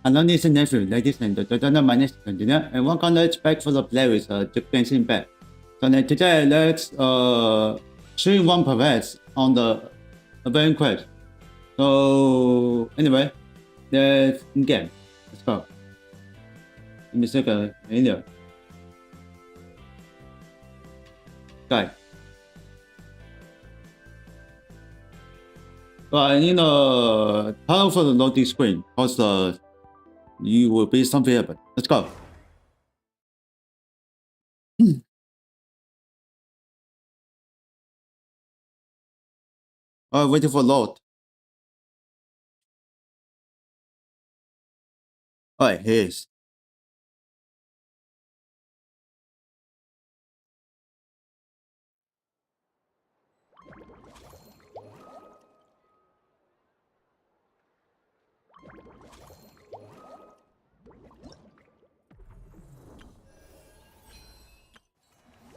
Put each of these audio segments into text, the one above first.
Hello, nsfw, ladies and gentlemen, my name is Terengineer, and welcome back for the play with the Genshin back. So today let's stream one perverse on the event quest. So anyway, let's game. Let's go. Give me a second. In there. Guy. So I need a powerful loading screen because you will be something happen. Let's go. Waiting for load. Alright, here is.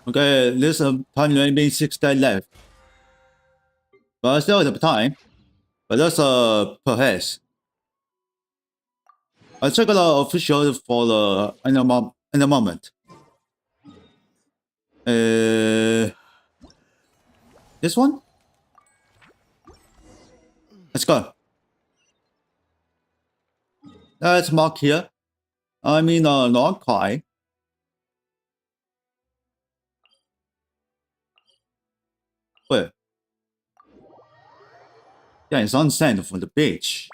Okay, there's a time maybe 6 days left. But still have time. But that's perhaps. I'll check the official for the in the moment. This one? Let's go. Let's mark here. I mean, not quite. Wait. Yeah, it's on sand from the beach.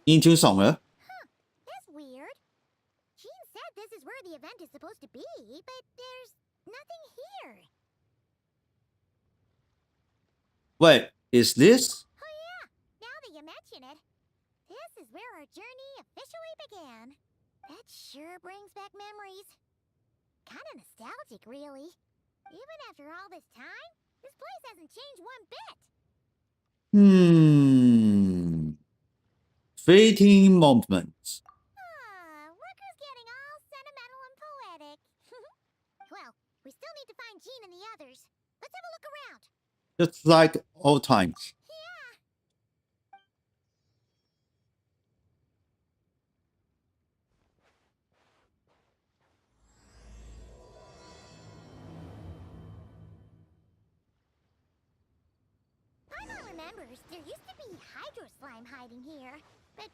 Into somewhere. Huh, that's weird. Jean said this is where the event is supposed to be, but there's nothing here. Wait, is this? Oh yeah, now that you mention it, this is where our journey officially began. That sure brings back memories. Kinda nostalgic, really. Even after all this time, this place hasn't changed one bit. Fleeting moments. Worker's getting all sentimental and poetic. Well, we still need to find Jean and the others. Let's have a look around. Just like old times. Yeah. Paimon remembers there used to be hydro slime hiding here, but it's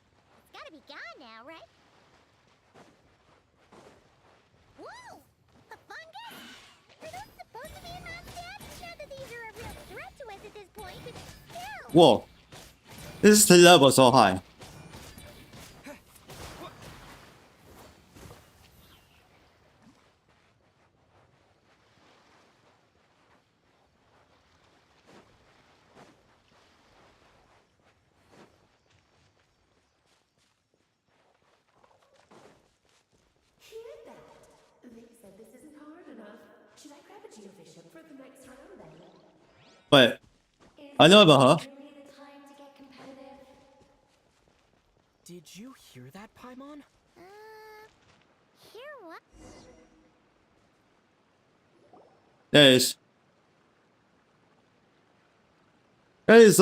gotta be gone now, right? Whoa! A fungus? Are those supposed to be in Mondstadt? Not that these are a real threat to us at this point, but still. Whoa. This is the level so high. Wait, I know about her. Did you hear that, Paimon? Hear what? There is. That is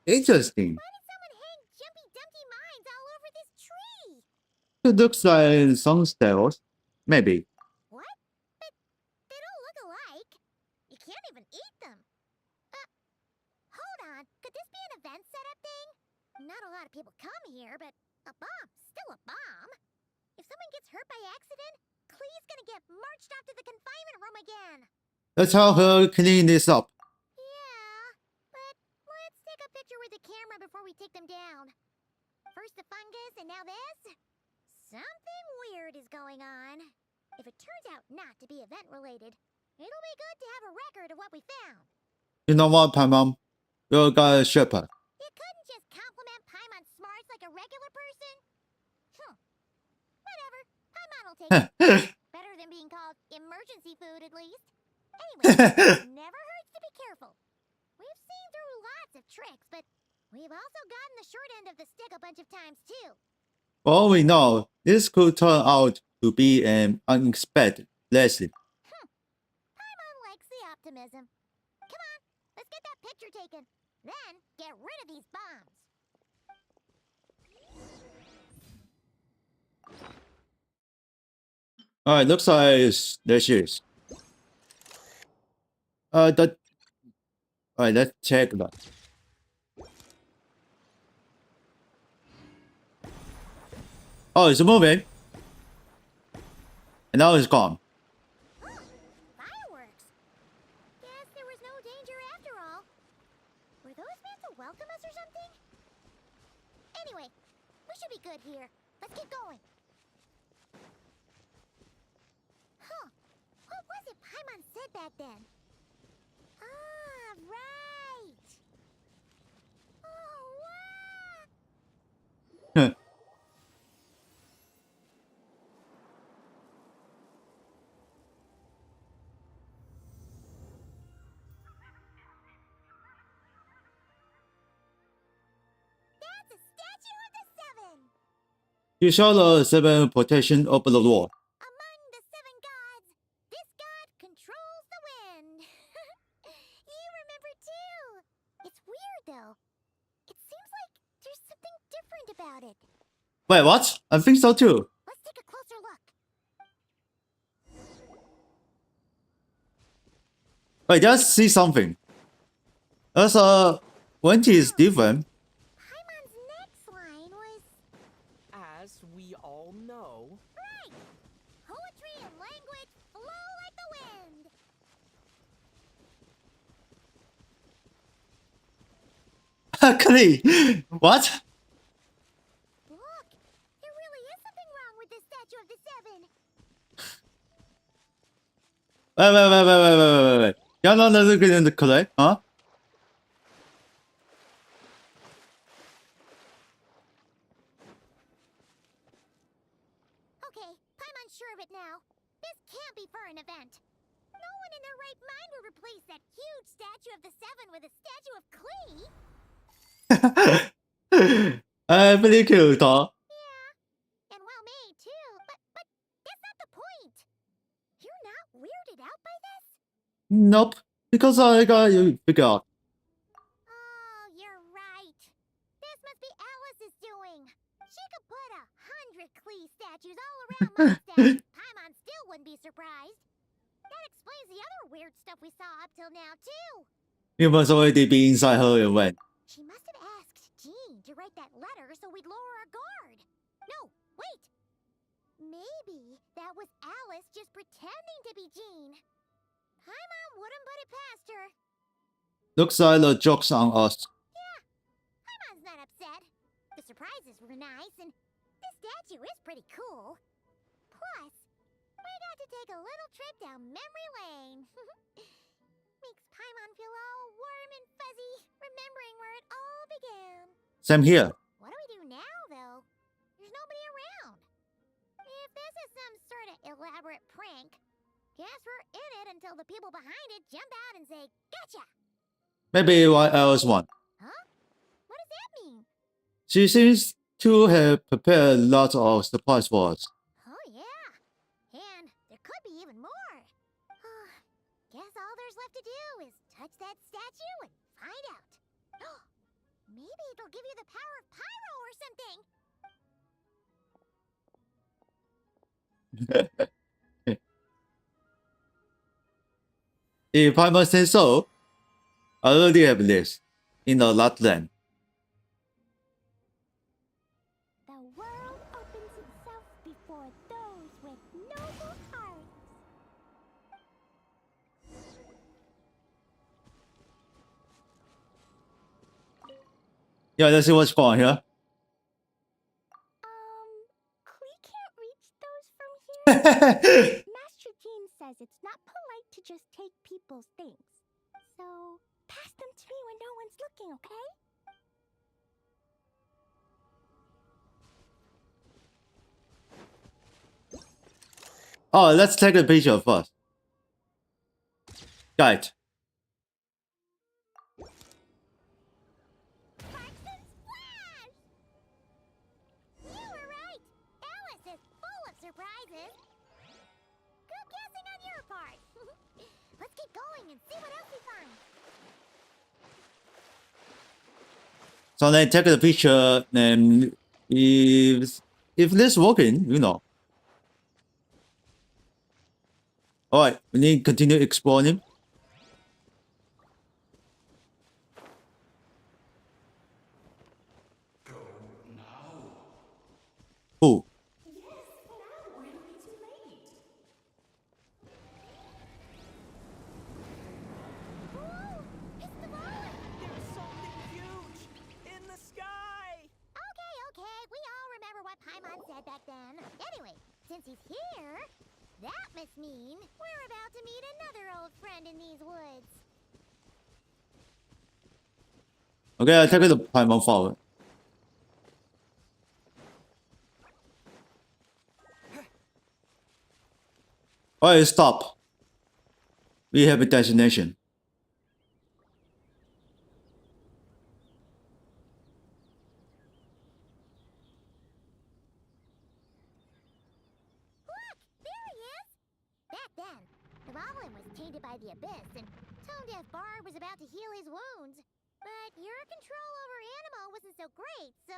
interesting. Why did someone hang Jumpy Dumpty mines all over this tree? It looks like some styles. Maybe. What? But they don't look alike. lot of people come here, but a bomb's still a bomb. If someone gets hurt by accident, Klee's gonna get marched off to the confinement room again. Let's help her clean this up. Yeah, but let's take a picture with the camera before we take them down. First the fungus, and now this? Something weird is going on. If it turns out not to be event-related, it'll be good to have a record of what we found. You know what, Paimon? You're a guy shepherd. You couldn't just compliment Paimon's smarts like a regular person? Whatever. Paimon will take it. Better than being called emergency food, at least. Anyway, never hurts to be careful. We've seen through lots of tricks, but we've also gotten the short end of the stick a bunch of times, too. For all we know, this could turn out to be an unexpected lesson. Paimon likes the optimism. Come on, let's get that picture taken. Then, get rid of these bombs. Alright, looks like there she is. Alright, let's check that. Oh, it's moving. And now it's gone. Fireworks. Guess there was no danger after all. Were those meant to welcome us or something? Anyway, we should be good here. Let's get going. Huh. What was it Paimon said back then? Ah, right. Oh, wow. That's a statue of the seven. You show the 7 protection of the Lord. Among the 7 gods, this god controls the wind. You remember too. It's weird though. It seems like there's something different about it. Wait, what? I think so too. Let's take a closer look. Wait, just see something. There's when it is different. Paimon's next line was As we all know, right. Poetry and language flow like the wind. Clean. What? Look, there really is something wrong with this statue of the seven. Wait. You're not looking in the correct, huh? Okay, Paimon's sure of it now. This can't be for an event. No one in their right mind would replace that huge statue of the seven with a statue of Klee. Pretty cute, huh? Yeah, and well made too. But that's not the point. You're not weirded out by this? Nope. Because I got you figure out. Oh, you're right. This must be Alice's doing. She could put 100 Klee statues all around my statue. Paimon still wouldn't be surprised. That explains the other weird stuff we saw up till now too. You must already be inside her event. She must have asked Jean to write that letter so we'd lower our guard. No, wait. Maybe that was Alice just pretending to be Jean. Paimon wouldn't put it past her. Looks like the joke's on us. Paimon's not upset. The surprises were nice, and this statue is pretty cool. Plus, we got to take a little trip down memory lane. Makes Paimon feel all warm and fuzzy, remembering where it all began. Same here. What do we do now, though? There's nobody around. If this is some sort of elaborate prank, guess we're in it until the people behind it jump out and say, "Gotcha!" Maybe what else one. Huh? What does that mean? She seems to have prepared lots of surprise for us. Oh, yeah. And there could be even more. Guess all there's left to do is touch that statue and find out. Maybe it'll give you the power of pyro or something. If I must say so, I already have this in the last land. Yeah, let's see what's going on here. We can't reach those from here. Master Jean says it's not polite to just take people's things. So, pass them to me when no one's looking, okay? Oh, let's take a picture first. Got it. Parsons Flash! You were right! Alice is full of surprises! Good guessing on your part! Let's keep going and see what else we find! So then take the picture, and if this working, you know. Alright, we need to continue exploring. Who? Whoa! It's the ball! There's something huge in the sky! Okay, we all remember what Paimon said back then. Anyway, since he's here, that must mean we're about to meet another old friend in these woods. Okay, I take the Paimon forward. Alright, stop. We have a destination. Look! There he is! Back then, the Goblin was tainted by the Abyss, and Tone-Deaf Bard was about to heal his wounds. But your control over Animo wasn't so great, so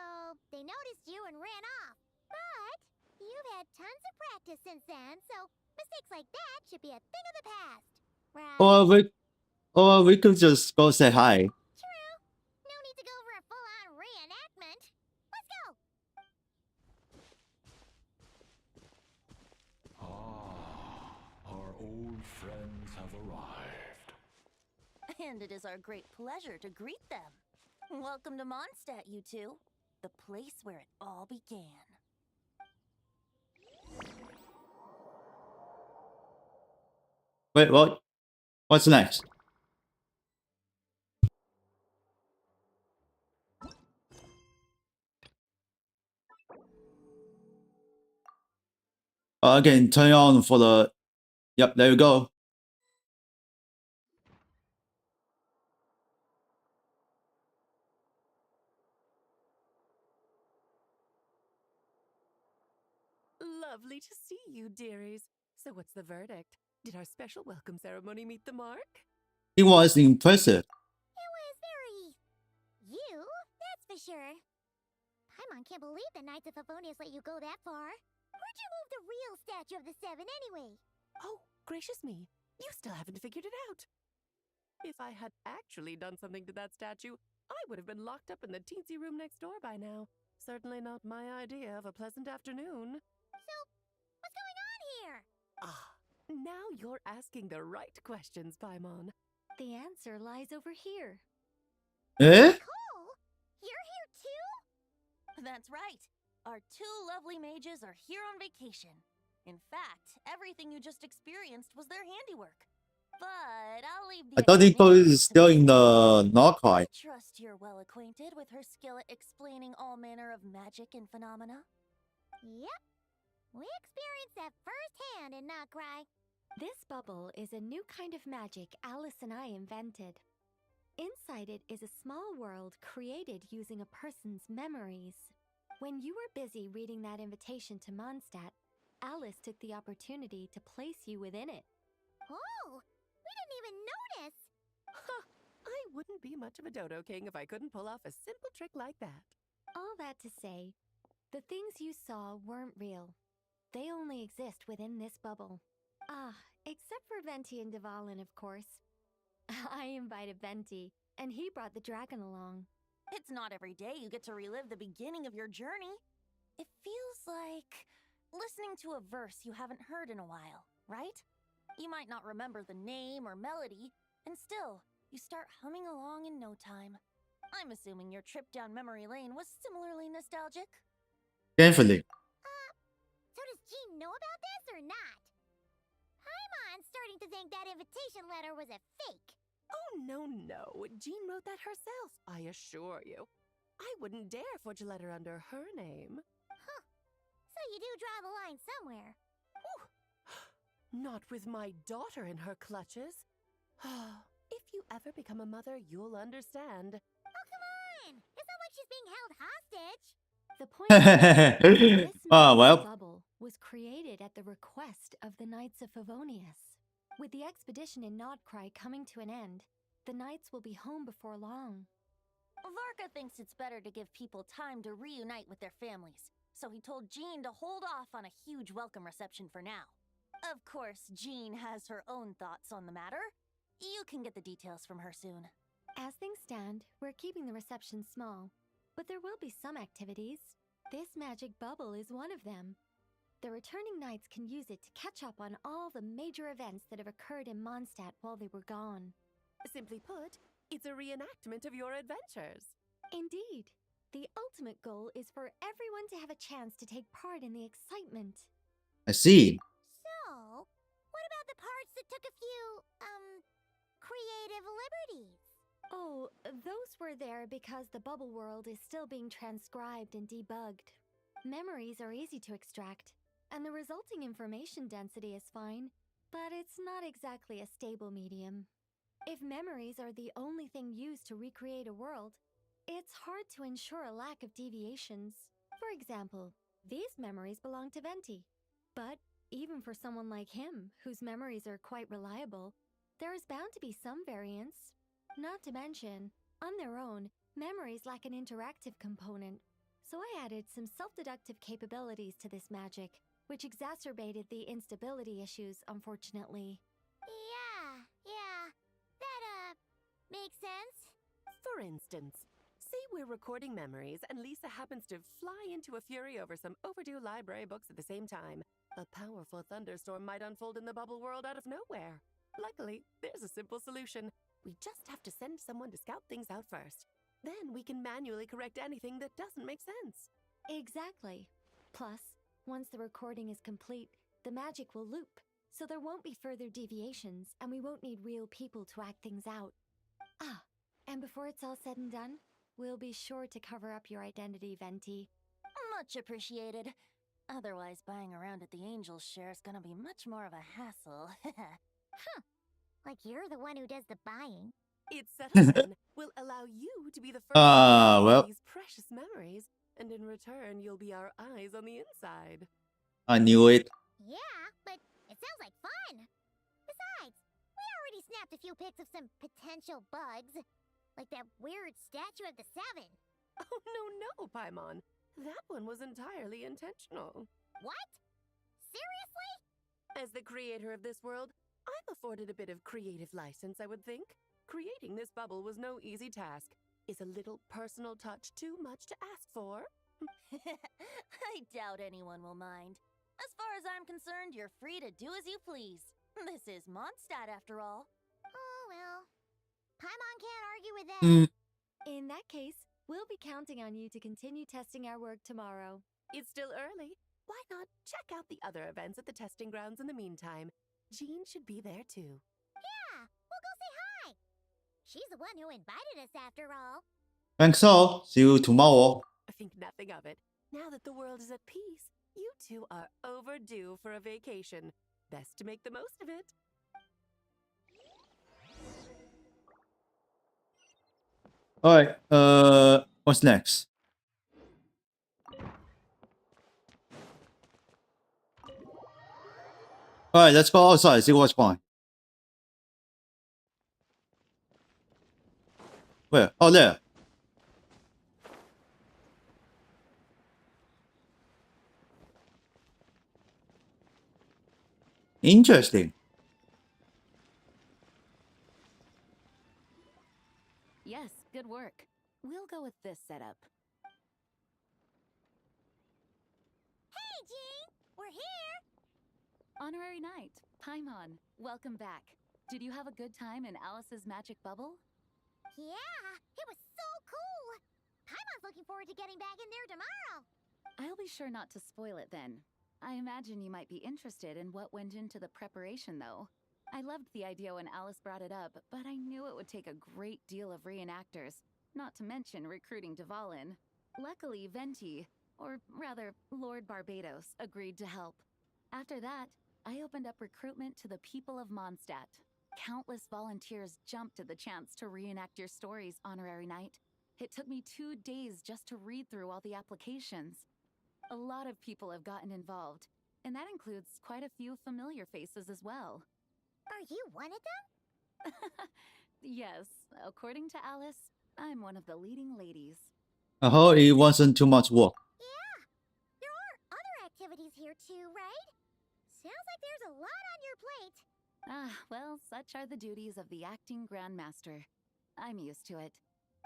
they noticed you and ran off. But you've had tons of practice since then, so mistakes like that should be a thing of the past. Right? Or we could just go say hi. True. No need to go for a full-on reenactment. Let's go! Our old friends have arrived. And it is our great pleasure to greet them. Welcome to Mondstadt, you two. The place where it all began. Wait, what? What's next? Again, turn on for the... Yep, there you go. Lovely to see you, dearies. So what's the verdict? Did our special welcome ceremony meet the mark? It was impressive. It was very... you, that's for sure. Paimon can't believe the Knights of Favonius let you go that far. Where'd you move the real statue of the Seven anyway? Oh, gracious me. You still haven't figured it out. If I had actually done something to that statue, I would have been locked up in the teensy room next door by now. Certainly not my idea of a pleasant afternoon. So, what's going on here? Ah, now you're asking the right questions, Paimon. The answer lies over here. Eh? Cole, you're here too? That's right. Our two lovely mages are here on vacation. In fact, everything you just experienced was their handiwork. But I'll leave the I thought Nico explanation is to still Miss in the Favonius. Narcai. I trust you're well acquainted with her skill at explaining all manner of magic and phenomena. Yep. We experienced that firsthand in Nocry. This bubble is a new kind of magic Alice and I invented. Inside it is a small world created using a person's memories. When you were busy reading that invitation to Mondstadt, Alice took the opportunity to place you within it. Oh, we didn't even notice. I wouldn't be much of a dodo king if I couldn't pull off a simple trick like that. All that to say, the things you saw weren't real. They only exist within this bubble. Ah, except for Venti and Dvalin, of course. I invited Venti, and he brought the dragon along. It's not every day you get to relive the beginning of your journey. It feels like listening to a verse you haven't heard in a while, right? You might not remember the name or melody, and still, you start humming along in no time. I'm assuming your trip down memory lane was similarly nostalgic. Carefully. So does Jean know about this or not? Paimon's starting to think that invitation letter was a fake. Oh, no. Jean wrote that herself, I assure you. I wouldn't dare forge a letter under her name. So you do draw the line somewhere. Not with my daughter in her clutches. If you ever become a mother, you'll understand. Oh, come on! It's not like she's being held hostage. The point is, this Oh, magic well. bubble was created at the request of the Knights of Favonius. With the expedition in Nodcry coming to an end, the Knights will be home before long. Varka thinks it's better to give people time to reunite with their families, so he told Jean to hold off on a huge welcome reception for now. Of course, Jean has her own thoughts on the matter. You can get the details from her soon. As things stand, we're keeping the reception small, but there will be some activities. This magic bubble is one of them. The returning Knights can use it to catch up on all the major events that have occurred in Mondstadt while they were gone. Simply put, it's a reenactment of your adventures. Indeed. The ultimate goal is for everyone to have a chance to take part in the excitement. I see. So, what about the parts that took a few, creative liberties? Oh, those were there because the bubble world is still being transcribed and debugged. Memories are easy to extract, and the resulting information density is fine, but it's not exactly a stable medium. If memories are the only thing used to recreate a world, it's hard to ensure a lack of deviations. For example, these memories belong to Venti. But even for someone like him, whose memories are quite reliable, there is bound to be some variance. Not to mention, on their own, memories lack an interactive component. So I added some self-deductive capabilities to this magic, which exacerbated the instability issues, unfortunately. Yeah. That, makes sense. For instance, say we're recording memories and Lisa happens to fly into a fury over some overdue library books at the same time. A powerful thunderstorm might unfold in the bubble world out of nowhere. Luckily, there's a simple solution. We just have to send someone to scout things out first. Then we can manually correct anything that doesn't make sense. Exactly. Plus, once the recording is complete, the magic will loop, so there won't be further deviations, and we won't need real people to act things out. Ah, and before it's all said and done, we'll be sure to cover up your identity, Venti. Much appreciated. Otherwise, buying around at the Angels share is gonna be much more of a hassle. Like you're the one who does the buying. It's settled then. We'll allow you to be the first to well. these precious memories, and in return, you'll be our eyes on the inside. I knew it. Yeah, but it sounds like fun. Besides, we already snapped a few pics of some potential bugs. Like that weird statue of the Seven. Oh, no, Paimon. That one was entirely intentional. What? Seriously? As the creator of this world, I'm afforded a bit of creative license, I would think. Creating this bubble was no easy task. Is a little personal touch too much to ask for? I doubt anyone will mind. As far as I'm concerned, you're free to do as you please. This is Mondstadt, after all. Oh, well. Paimon can't argue with that. In that case, we'll be counting on you to continue testing our work tomorrow. It's still early. Why not check out the other events at the testing grounds in the meantime? Jean should be there too. Yeah, we'll go say hi. She's the one who invited us after all. Thanks all. See you tomorrow. I think nothing of it. Now that the world is at peace, you two are overdue for a vacation. Best to make the most of it. Alright, what's next? Alright, let's go outside, see what's going. Where? Oh, there. Interesting. Yes, good work. We'll go with this setup. Hey, Jean! We're here! Honorary Knight, Paimon, welcome back. Did you have a good time in Alice's magic bubble? Yeah, it was so cool! looking forward to getting back in there tomorrow. I'll be sure not to spoil it then. I imagine you might be interested in what went into the preparation, though. I loved the idea when Alice brought it up, but I knew it would take a great deal of reenactors, not to mention recruiting Dvalin. Luckily, Venti, or rather, Lord Barbados, agreed to help. After that, I opened up recruitment to the people of Mondstadt. Countless volunteers jumped at the chance to reenact your stories, Honorary Knight. It took me 2 days just to read through all the applications. A lot of people have gotten involved, and that includes quite a few familiar faces as well. Are you one of them? Yes, according to Alice, I'm one of the leading ladies. I hope it wasn't too much work. Yeah. There are other activities here too, right? Sounds like there's a lot on your plate. Ah, well, such are the duties of the acting Grandmaster. I'm used to it.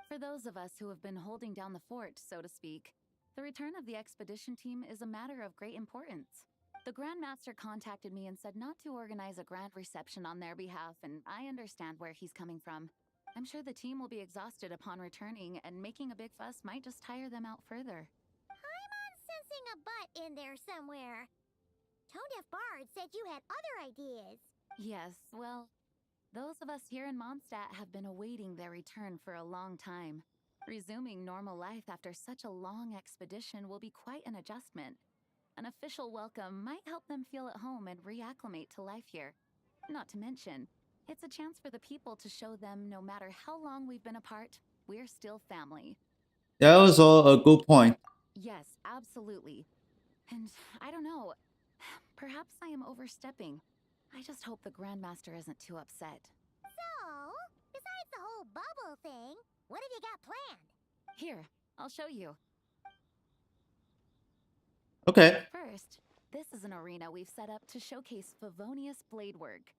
For those of us who have been holding down the fort, so to speak, the return of the expedition team is a matter of great importance. The Grandmaster contacted me and said not to organize a grand reception on their behalf, and I understand where he's coming from. I'm sure the team will be exhausted upon returning, and making a big fuss might just tire them out further. I'm sensing a butt in there somewhere. Tone-deaf Bard said you had other ideas. Yes, well, those of us here in Mondstadt have been awaiting their return for a long time. Resuming normal life after such a long expedition will be quite an adjustment. An official welcome might help them feel at home and reacclimate to life here. Not to mention, it's a chance for the people to show them no matter how long we've been apart, we're still family. That was all a good point. Yes, absolutely. And I don't know, perhaps I am overstepping. I just hope the Grandmaster isn't too upset. So, besides the whole bubble thing, what have you got planned? Here, I'll show you. Okay. First, this is an arena we've set up to showcase Favonius blade work.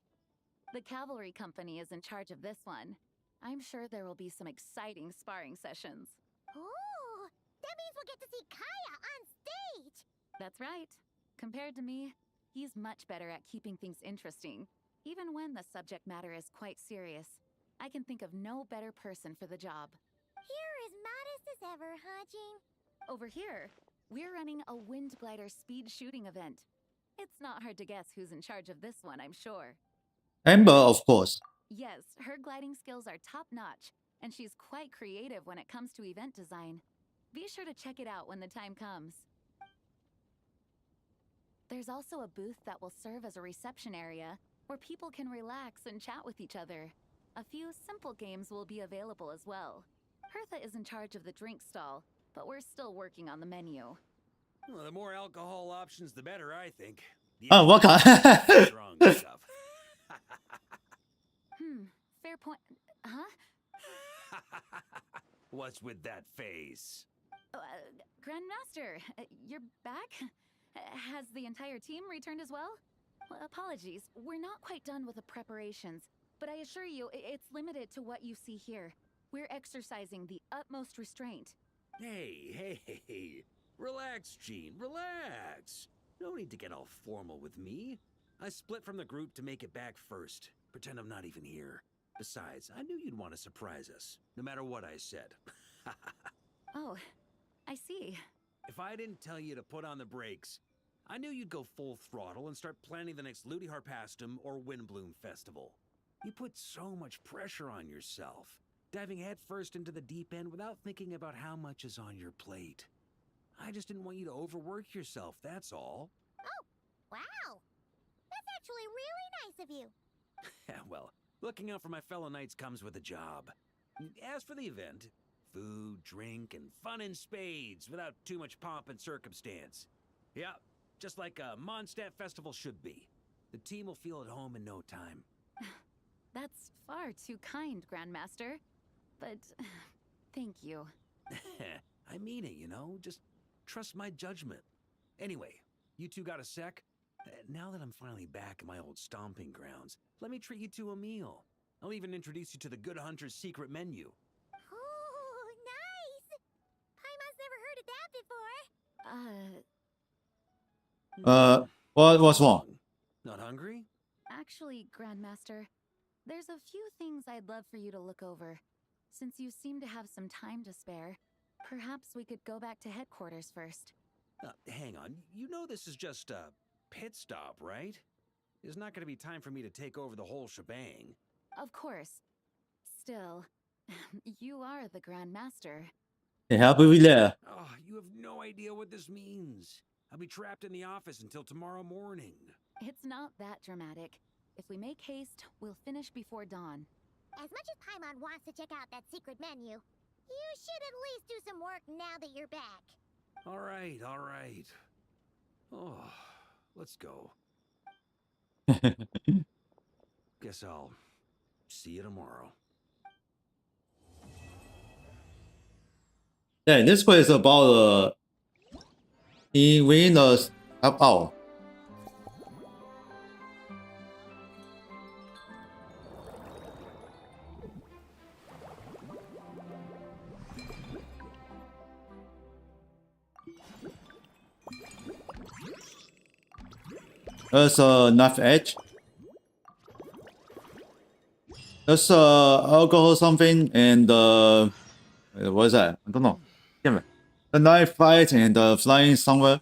The cavalry company is in charge of this one. I'm sure there will be some exciting sparring sessions. Ooh, that means we'll get to see Kaya on stage. That's right. Compared to me, he's much better at keeping things interesting, even when the subject matter is quite serious. I can think of no better person for the job. You're as modest as ever, huh, Jean? Over here, we're running a wind glider speed shooting event. It's not hard to guess who's in charge of this one, I'm sure. Amber, of course. Yes, her gliding skills are top-notch, and she's quite creative when it comes to event design. Be sure to check it out when the time comes. There's also a booth that will serve as a reception area where people can relax and chat with each other. A few simple games will be available as well. Hertha is in charge of the drink stall, but we're still working on the menu. Well, the more alcohol options, the better, I think. Oh, what kind? Strong stuff. Fair point. Huh? What's with that face? Grandmaster, you're back? Has the entire team returned as well? Apologies, we're not quite done with the preparations, but I assure you, it's limited to what you see here. We're exercising the utmost restraint. Hey. Relax, Jean, relax. No need to get all formal with me. I split from the group to make it back first. Pretend I'm not even here. Besides, I knew you'd want to surprise us, no matter what I said. Oh, I see. If I didn't tell you to put on the brakes, I knew you'd go full throttle and start planning the next Ludi Harpastum or Windbloom Festival. You put so much pressure on yourself, diving headfirst into the deep end without thinking about how much is on your plate. I just didn't want you to overwork yourself, that's all. Oh, wow. That's actually really nice of you. Well, looking out for my fellow knights comes with a job. As for the event, food, drink, and fun in spades without too much pomp and circumstance. Yeah, just like a Mondstadt festival should be. The team will feel at home in no time. That's far too kind, Grandmaster. But thank you. I mean it, you know? Just trust my judgment. Anyway, you two got a sec? Now that I'm finally back in my old stomping grounds, let me treat you to a meal. I'll even introduce you to the Good Hunter's secret menu. Oh, nice! Paimon's never heard of that before. What was wrong? Not hungry? Actually, Grandmaster, there's a few things I'd love for you to look over. Since you seem to have some time to spare, Perhaps we could go back to headquarters first. Hang on. You know this is just a pit stop, right? There's not going to be time for me to take over the whole shebang. Of course. Still, you are the Grand Master. happy with that. Oh, you have no idea what this means. I'll be trapped in the office until tomorrow morning. It's not that dramatic. If we make haste, we'll finish before dawn. As much as Paimon wants to check out that secret menu, you should at least do some work now that you're back. All right, all right. Oh, let's go. Guess I'll see you tomorrow. Yeah, this one is about he win the half hour. There's a knife edge. There's alcohol something and what is that? I don't know. Damn it. The knife fight and flying somewhere.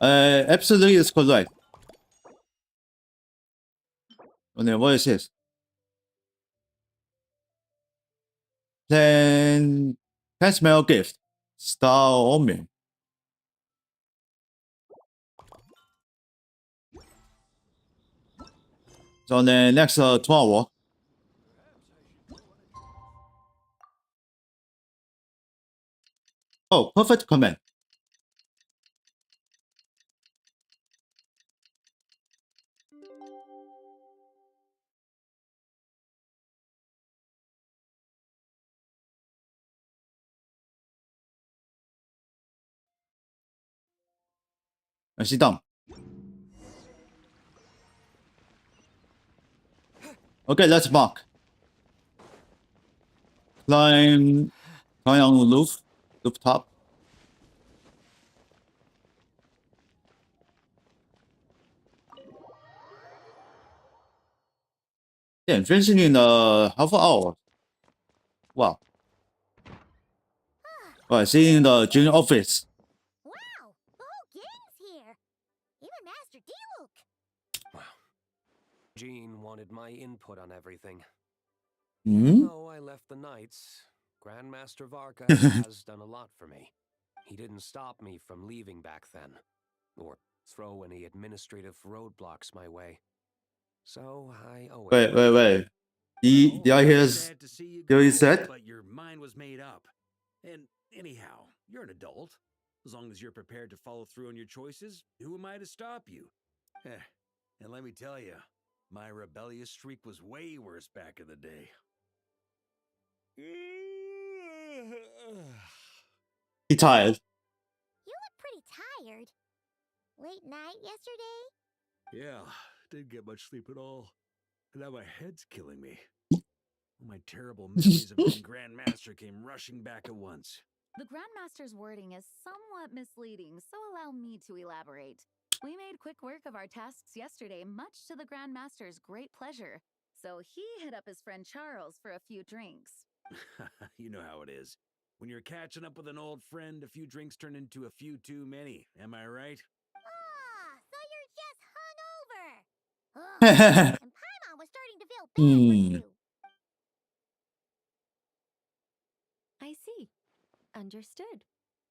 Absolutely is correct. And then what is this? Then can smell gift. Star omen. So then next 2 hour. Oh, perfect command. And sit down. Okay, let's mark. Climb on the rooftop. Yeah, finishing in half an hour. Wow. Right, seeing the junior office. Wow, the whole gang's here. Even Master D-Luke. Wow. Jean wanted my input on everything. Hmm? Though I left the Knights, Grandmaster Varka has done a lot for me. He didn't stop me from leaving back then, or throw any administrative roadblocks my way. So I owe it. Wait. Did I hear Sad to see you hear he go, said? but your mind was made up. And anyhow, you're an adult. As long as you're prepared to follow through on your choices, who am I to stop you? And let me tell you, my rebellious streak was way worse back in the day. He tired. You look pretty tired. Late night yesterday? Yeah, didn't get much sleep at all. And now my head's killing me. My terrible memories of being Grandmaster came rushing back at once. The Grandmaster's wording is somewhat misleading, so allow me to elaborate. We made quick work of our tasks yesterday, much to the Grandmaster's great pleasure. So he hit up his friend Charles for a few drinks. You know how it is. When you're catching up with an old friend, a few drinks turn into a few too many. Am I right? Ah, so you're just hungover. Ugh, and Paimon was starting to feel bad for you. I see. Understood.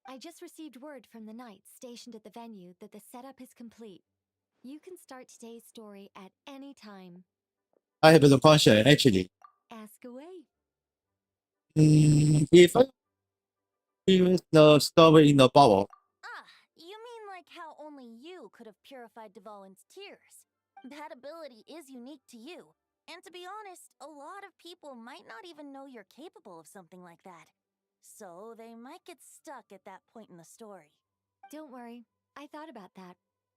I just received word from the Knights stationed at the venue that the setup is complete. You can start today's story at any time. I have a question actually. Ask away. If I use the story in the bubble, Ah, you mean like how only you could have purified Dvalin's tears? That ability is unique to you. And to be honest, a lot of people might not even know you're capable of something like that. So they might get stuck at that point in the story. Don't worry. I thought about that.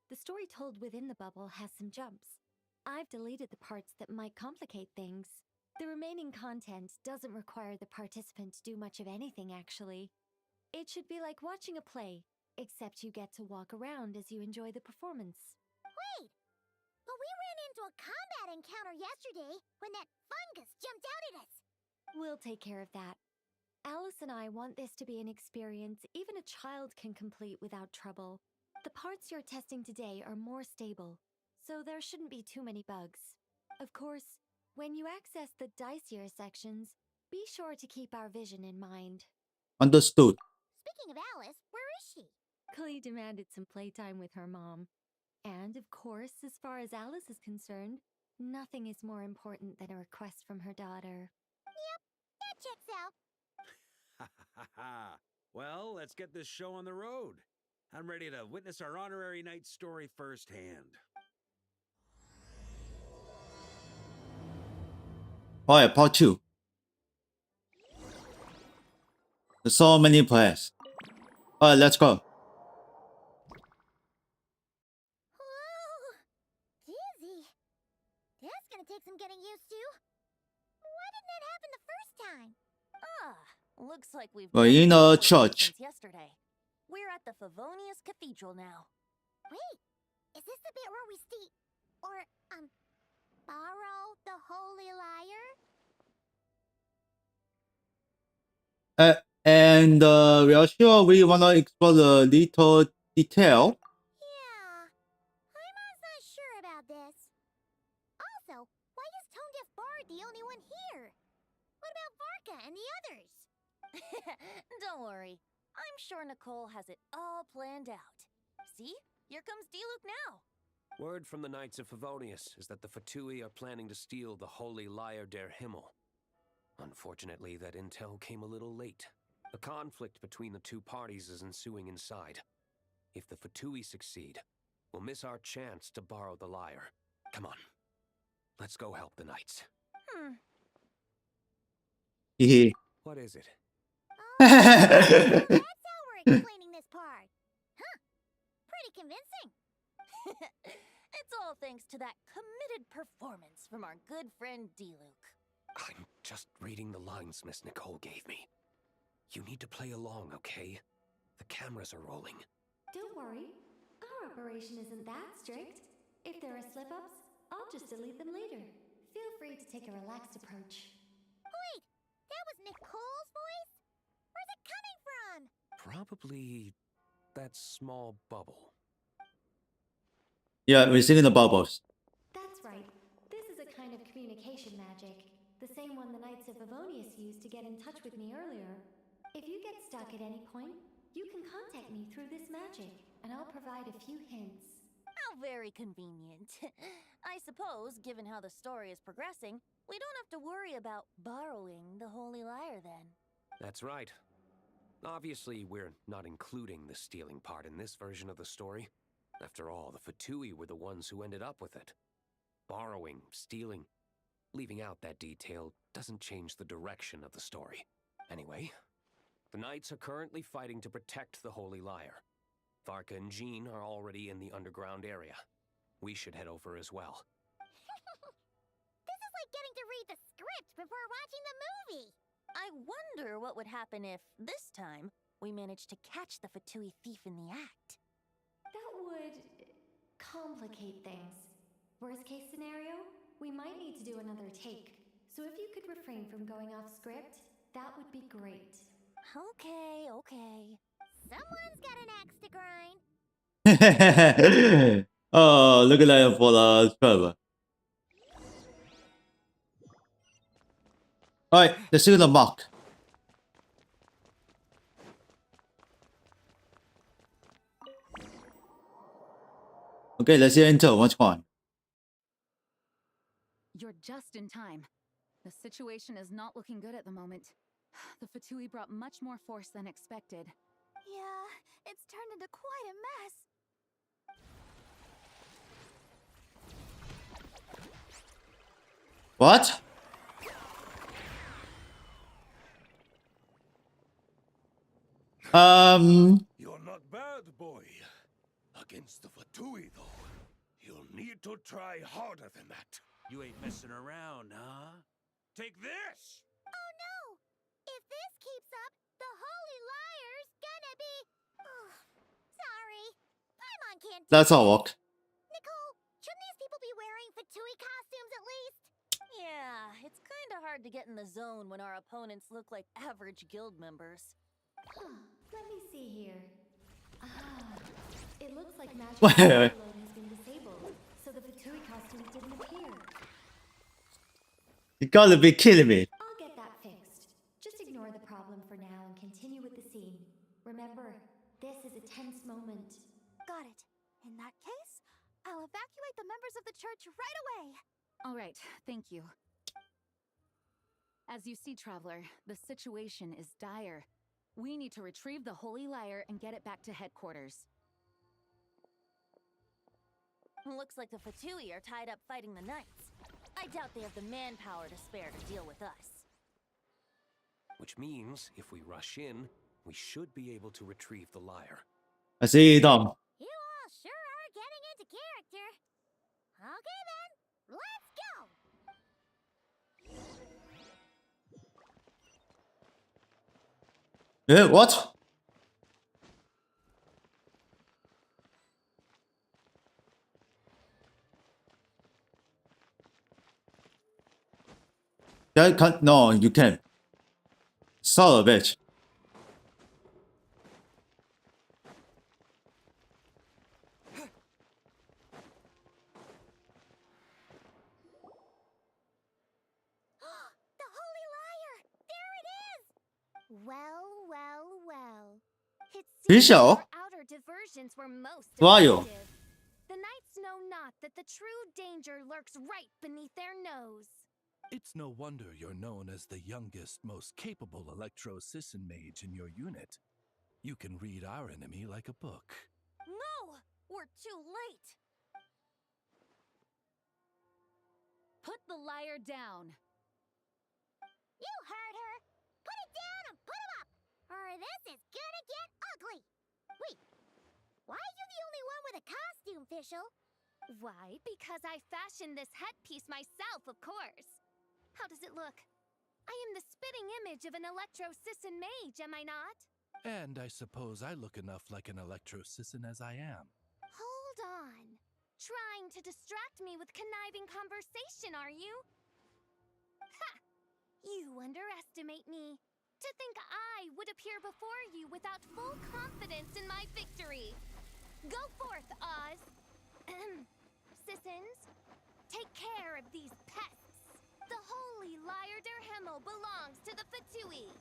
The story told within the bubble has some jumps. I've deleted the parts that might complicate things. The remaining content doesn't require the participant to do much of anything, actually. It should be like watching a play, except you get to walk around as you enjoy the performance. Wait, but we ran into a combat encounter yesterday when that fungus jumped out at us. We'll take care of that. Alice and I want this to be an experience even a child can complete without trouble. The parts you're testing today are more stable, so there shouldn't be too many bugs. Of course, when you access the dicier sections, be sure to keep our vision in mind. Understood. Speaking of Alice, where is she? Clee demanded some playtime with her mom. And of course, as far as Alice is concerned, nothing is more important than a request from her daughter. Yep, that checks out. Ha ha ha! Well, let's get this show on the road. I'm ready to witness our honorary knight's story firsthand. Alright, part 2. There's so many players. Alright, let's go. Whoa! Dizzy. That's gonna take some getting used to. Why didn't that happen the first time? Looks like we've We're been in a here church. since yesterday. We're at the Favonius Cathedral now. Wait, is this the bit where we borrow the Holy Liar? And we are sure we wanna explore the little detail. Yeah, I'm not sure about this. Also, why is Tone Deaf Bard the only one here? What about Varka and the others? Don't worry. I'm sure Nicole has it all planned out. See? Here comes Diluc now. Word from the Knights of Favonius is that the Fatui are planning to steal the Holy Lyre der Himmel. Unfortunately, that intel came a little late. A conflict between the two parties is ensuing inside. If the Fatui succeed, we'll miss our chance to borrow the lyre. Come on. Let's go help the Knights. Hehe. What is it? That's how we're explaining this part. Huh. Pretty convincing. It's all thanks to that committed performance from our good friend Diluc. I'm just reading the lines Miss Nicole gave me. You need to play along, okay? The cameras are rolling. Don't worry, our operation isn't that strict. If there are slip-ups, I'll just delete them later. Feel free to take a relaxed approach. Wait, that was Nicole's voice? Where's it coming from? Probably that small bubble. Yeah, we're seeing the bubbles. That's right. This is a kind of communication magic. The same one the Knights of Favonius used to get in touch with me earlier. If you get stuck at any point, you can contact me through this magic, and I'll provide a few hints. How very convenient. I suppose, given how the story is progressing, we don't have to worry about borrowing the Holy Lyre then. That's right. Obviously, we're not including the stealing part in this version of the story. After all, the Fatui were the ones who ended up with it. Borrowing, stealing, leaving out that detail doesn't change the direction of the story. Anyway, the Knights are currently fighting to protect the Holy Lyre. Varka and Jean are already in the underground area. We should head over as well. This is like getting to read the script before watching the movie. I wonder what would happen if, this time, we managed to catch the Fatui thief in the act. That would complicate things. Worst case scenario, we might need to do another take. So if you could refrain from going off script, that would be great. Okay. Someone's got an axe to grind. Oh, look at that for the server. Alright, let's see the mark. Okay, let's see enter once more. You're just in time. The situation is not looking good at the moment. The Fatui brought much more force than expected. Yeah, it's turned into quite a mess. What? You're not bad, boy. Against the Fatui, though, you'll need to try harder than that. You ain't messing around, huh? Take this! Oh no! If this keeps up, the Holy Liar's gonna be... sorry. Paimon can't do That's all this. work. Nicole, shouldn't these people be wearing Fatui costumes at least? Yeah, it's kinda hard to get in the zone when our opponents look like average guild members. Let me see here. Ah, it looks like magic Wait, wait. overload has been disabled, so the Fatui costumes didn't appear. You gotta be kidding me. I'll get that fixed. Just ignore the problem for now and continue with the scene. Remember, this is a tense moment. Got it. In that case, I'll evacuate the members of the church right away. All right, thank you. As you see, Traveler, the situation is dire. We need to retrieve the Holy Lyre and get it back to headquarters. Looks like the Fatui are tied up fighting the Knights. I doubt they have the manpower to spare to deal with us. Which means, if we rush in, we should be able to retrieve the lyre. I see Dom. You all sure are getting into character. Okay then, let's go. What? No, you can't. Son of a bitch. The Holy Lyre! There it is! Well, well, well. It seems Fischl? our outer diversions were most Why? effective. The knights know not that the true danger lurks right beneath their nose. It's no wonder you're known as the youngest, most capable electro-sisson mage in your unit. You can read our enemy like a book. No! We're too late! Put the lyre down. You heard her! Put it down and put him up! Or this is gonna get ugly! Wait, why are you the only one with a costume, Fischl? Why, because I fashioned this headpiece myself, of course. How does it look? I am the spitting image of an electro-sisson mage, am I not? And I suppose I look enough like an electro-sisson as I am. Hold on. Trying to distract me with conniving conversation, are you? Ha! You underestimate me. To think I would appear before you without full confidence in my victory. Go forth, Oz. Sissons, take care of these pests. The Holy Lyre der Himmel belongs to the Fatui.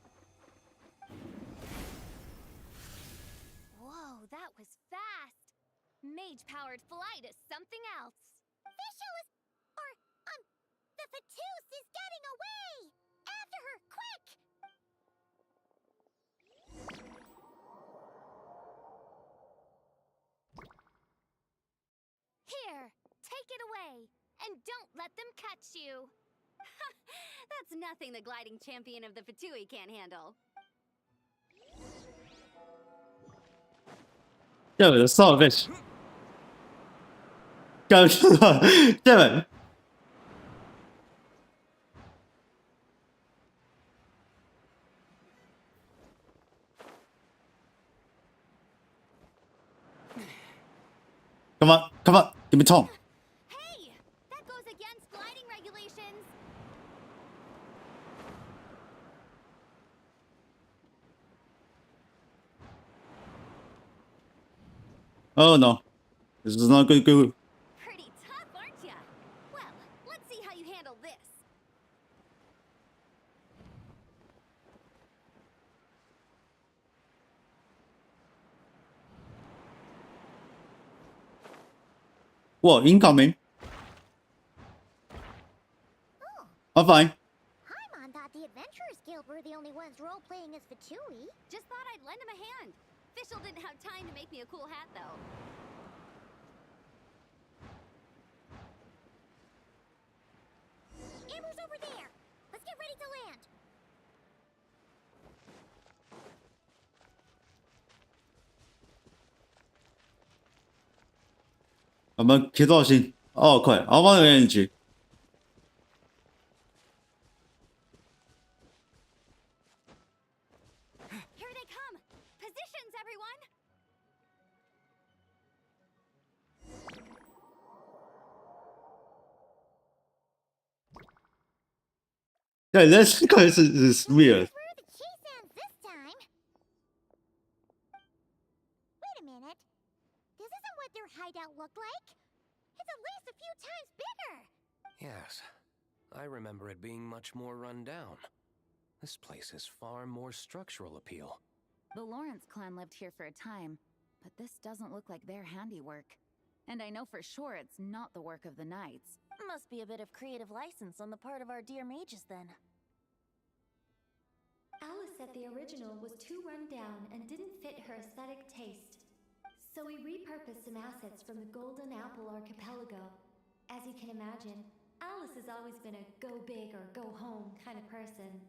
Whoa, that was fast. Mage-powered flight is something else. Fischl is... the Fatus is getting away! After her, quick! Here, take it away, and don't let them catch you. That's nothing the gliding champion of the Fatui can't handle. Damn it, son of a bitch. Go. Damn it. Come on, come on, give me Tom. Hey! That goes against gliding regulations! Oh no, this is not good. Pretty tough, aren't ya? Well, let's see how you handle this. What, incoming? Oh, I'm fine. Paimon thought the Adventurers Guild were the only ones role-playing as Fatui. Just thought I'd lend him a hand. Fischl didn't have time to make me a cool hat, though. Amber's over there! Let's get ready to land! 한번 기도하신. 그래. 아마는 왠지. Here they come! Positions, everyone! Yeah, that's because it's weird. Where the chase ends this time. Wait a minute. This isn't what their hideout looked like. It's at least a few times bigger. Yes, I remember it being much more run down. This place has far more structural appeal. The Lawrence clan lived here for a time, but this doesn't look like their handiwork. And I know for sure it's not the work of the knights. Must be a bit of creative license on the part of our dear mages then. Alice said the original was too run down and didn't fit her aesthetic taste. So we repurposed some assets from the Golden Apple Archipelago. As you can imagine, Alice has always been a go big or go home kind of person.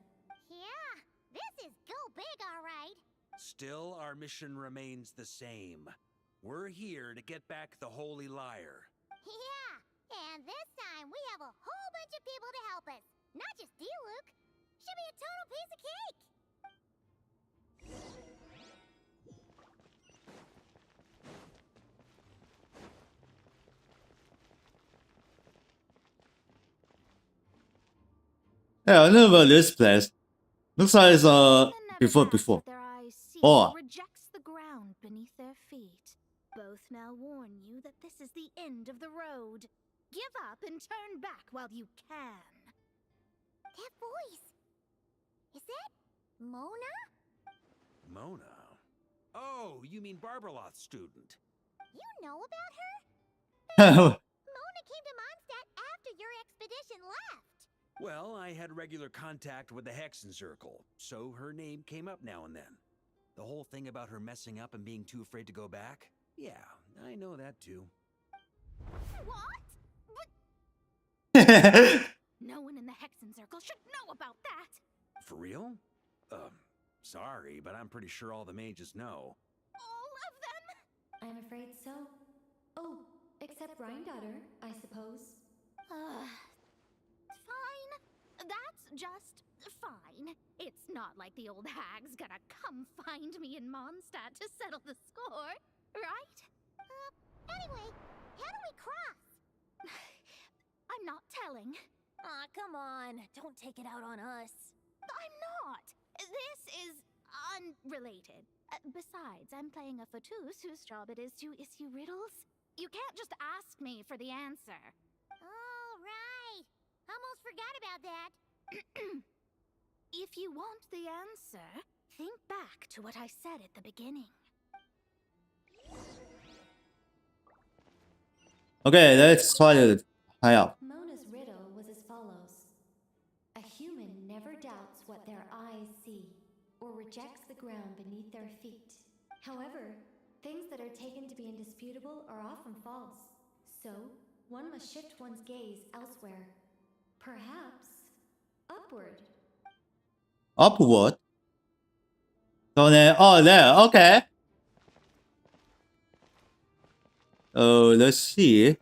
Yeah, this is go big, all right. Still, our mission remains the same. We're here to get back the Holy Lyre. Yeah, and this time we have a whole bunch of people to help us. Not just you, Luke. Should be a total piece of cake. Yeah, I know about this place. Looks like it's before. Their eyes see Oh. rejects the ground beneath their feet. Both now warn you that this is the end of the road. Give up and turn back while you can. That voice. Is that Mona? Mona? Oh, you mean Barbarloth's student. You know about her? Mona came to Mondstadt after your expedition left. Well, I had regular contact with the Hexen Circle, so her name came up now and then. The whole thing about her messing up and being too afraid to go back? Yeah, I know that too. What? No one in the Hexen Circle should know about that. For real? Sorry, but I'm pretty sure all the mages know. All of them? I'm afraid so. Oh, except Rhindaughter, I suppose. Fine. That's just fine. It's not like the old hag's gonna come find me in Mondstadt to settle the score, right? Anyway, how do we cross? I'm not telling. Aw, come on. Don't take it out on us. I'm not. This is unrelated. Besides, I'm playing a fauteuil whose job it is to issue riddles. You can't just ask me for the answer. Oh, right. Almost forgot about that. If you want the answer, think back to what I said at the beginning. Okay, let's try to high up. Mona's riddle was as follows. A human never doubts what their eyes see, or rejects the ground beneath their feet. However, things that are taken to be indisputable are often false. So, one must shift one's gaze elsewhere. Perhaps upward. Upward. So then, oh, there, okay. Oh, let's see.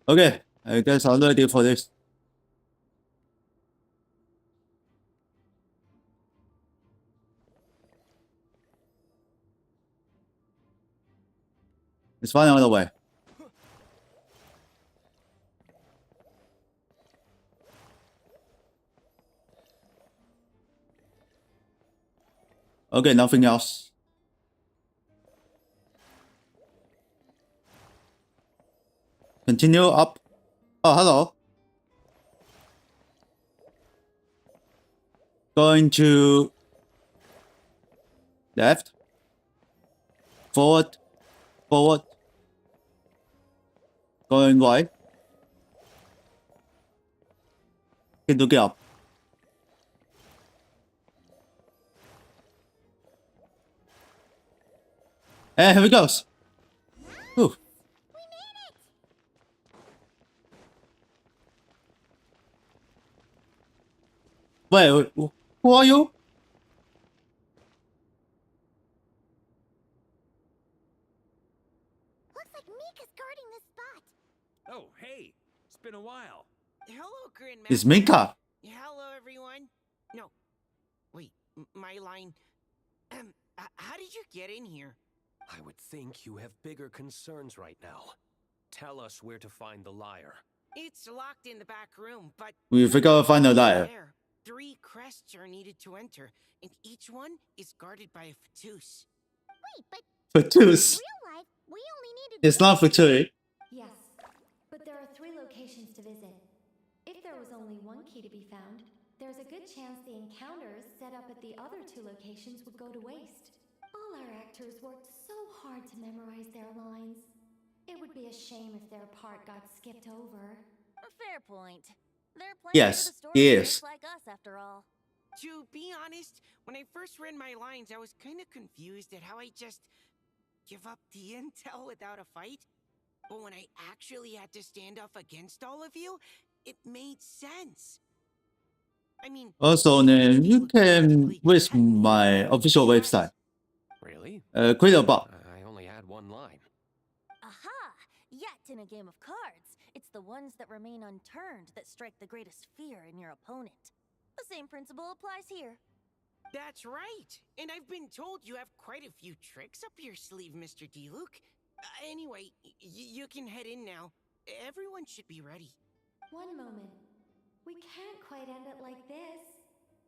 Okay, I guess I'm ready for this. Let's find another way. Okay, nothing else. Continue up. Oh, hello. Going to left. Forward. Forward. Going right. Get up. And here we goes. Whew. We made it! Wait, who are you? Looks like Mika's guarding this spot. Oh, hey, it's been a while. Hello, Grandmaster. It's Minka. Hello, everyone. No, wait, my line. How did you get in here? I would think you have bigger concerns right now. Tell us where to find the liar. It's locked in the back room, but We forgot to find the liar. there, 3 crests are needed to enter, and each one is guarded by a Fatus. Wait, but Fatus. real life, we only needed It's not Fatui. Yes, but there are 3 locations to visit. If there was only one key to be found, there's a good chance the encounters set up at the other 2 locations would go to waste. All our actors worked so hard to memorize their lines. It would be a shame if their part got skipped over. A fair point. They're playing Yes, for the story he is. just like us, after all. To be honest, when I first read my lines, I was kind of confused at how I just give up the intel without a fight. But when I actually had to stand up against all of you, it made sense. I mean, Also, you can visit my official website. Really? Create a bot. I only had one line. Aha! Yet in a game of cards, it's the ones that remain unturned that strike the greatest fear in your opponent. The same principle applies here. that's right. And I've been told you have quite a few tricks up your sleeve, Mr. D. Luke. Anyway, you can head in now. Everyone should be ready. One moment. We can't quite end it like this.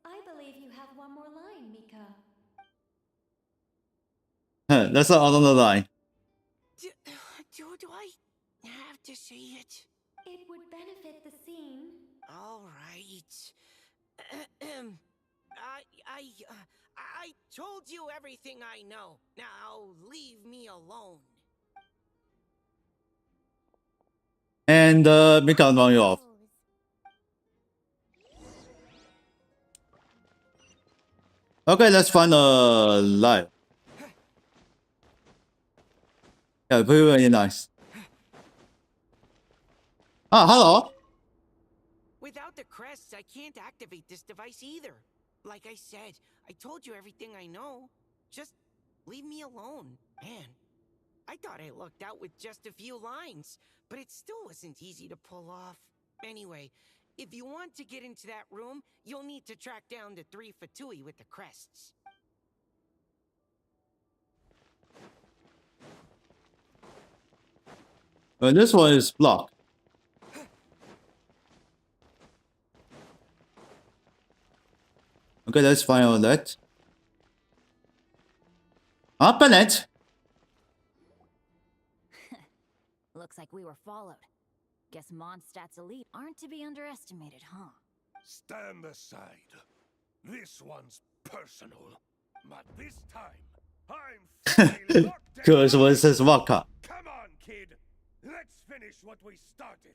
I believe you have one more line, Mika. That's another line. Do I have to say it? It would benefit the scene. All right. I told you everything I know. Now leave me alone. And Mika run you off. Okay, let's find a live. Yeah, very nice. Ah, hello. Without the crests, I can't activate this device either. Like I said, I told you everything I know. Just leave me alone. Man, I thought I lucked out with just a few lines, but it still wasn't easy to pull off. Anyway, if you want to get into that room, you'll need to track down the 3 Fatui with the crests. This one is blocked. Okay, let's find out that. Ah, Bennett. Looks like we were followed. Guess Mondstadt's elite aren't to be underestimated, huh? Stand aside. This one's personal. But this time, I'm finally locked down. Cause one says vodka. Come on, kid. Let's finish what we started.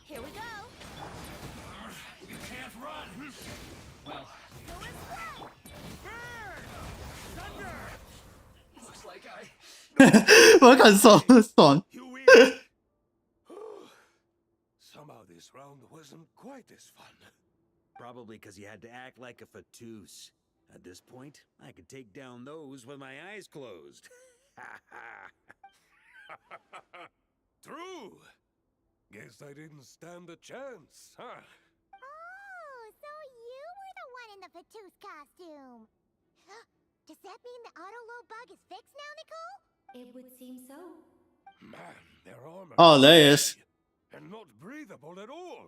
Here we go! You can't run! Well, thunder! Looks like I... 我感受爽。 You win. Somehow this round wasn't quite as fun. Probably because you had to act like a Fatus. At this point, I could take down those with my eyes closed. True. Guess I didn't stand a chance, huh? Oh, so you were the one in the Fatus costume. Does that mean the auto-load bug is fixed now, Nicole? It would seem so. Man, their armor. Oh, there he is. And not breathable at all.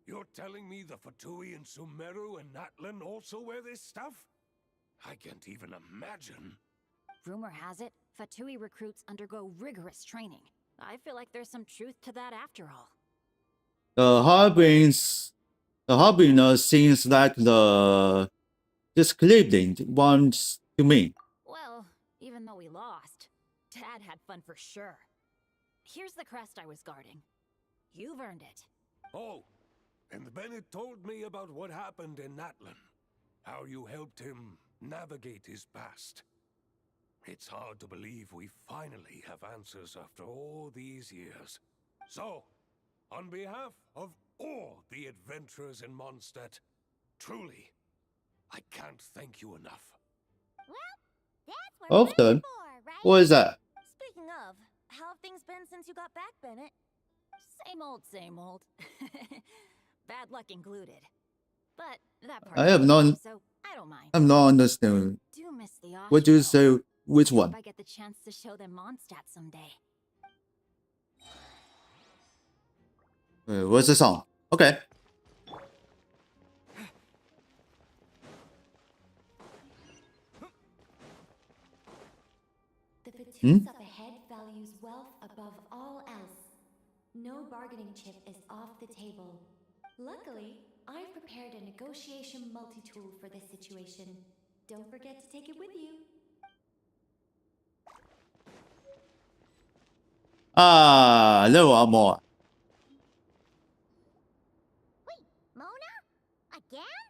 You're telling me the Fatui in Sumeru and Natlan also wear this stuff? I can't even imagine. Rumor has it, Fatui recruits undergo rigorous training. I feel like there's some truth to that after all. The Harbinger seems like the disciplined ones to me. Well, even though we lost, Dad had fun for sure. Here's the crest I was guarding. You've earned it. Oh, and Bennett told me about what happened in Natlan. How you helped him navigate his past. It's hard to believe we finally have answers after all these years. So, on behalf of all the adventurers in Mondstadt, truly, I can't thank you enough. Well, that's what Of we're them. for, right? What is that? Speaking of, how have things been since you got back, Bennett? Same old, same old. Bad luck included. But that part I have none. so I'm not understanding. Do miss the off What do you show. say? Which Hope one? I get the chance to show them Mondstadt someday. What's the song? Okay. The Fatooth up ahead values wealth above all else. No bargaining chip is off the table. Luckily, I've prepared a negotiation multi-tool for this situation. Don't forget to take it with you. Ah, no more. Wait, Mona? Again?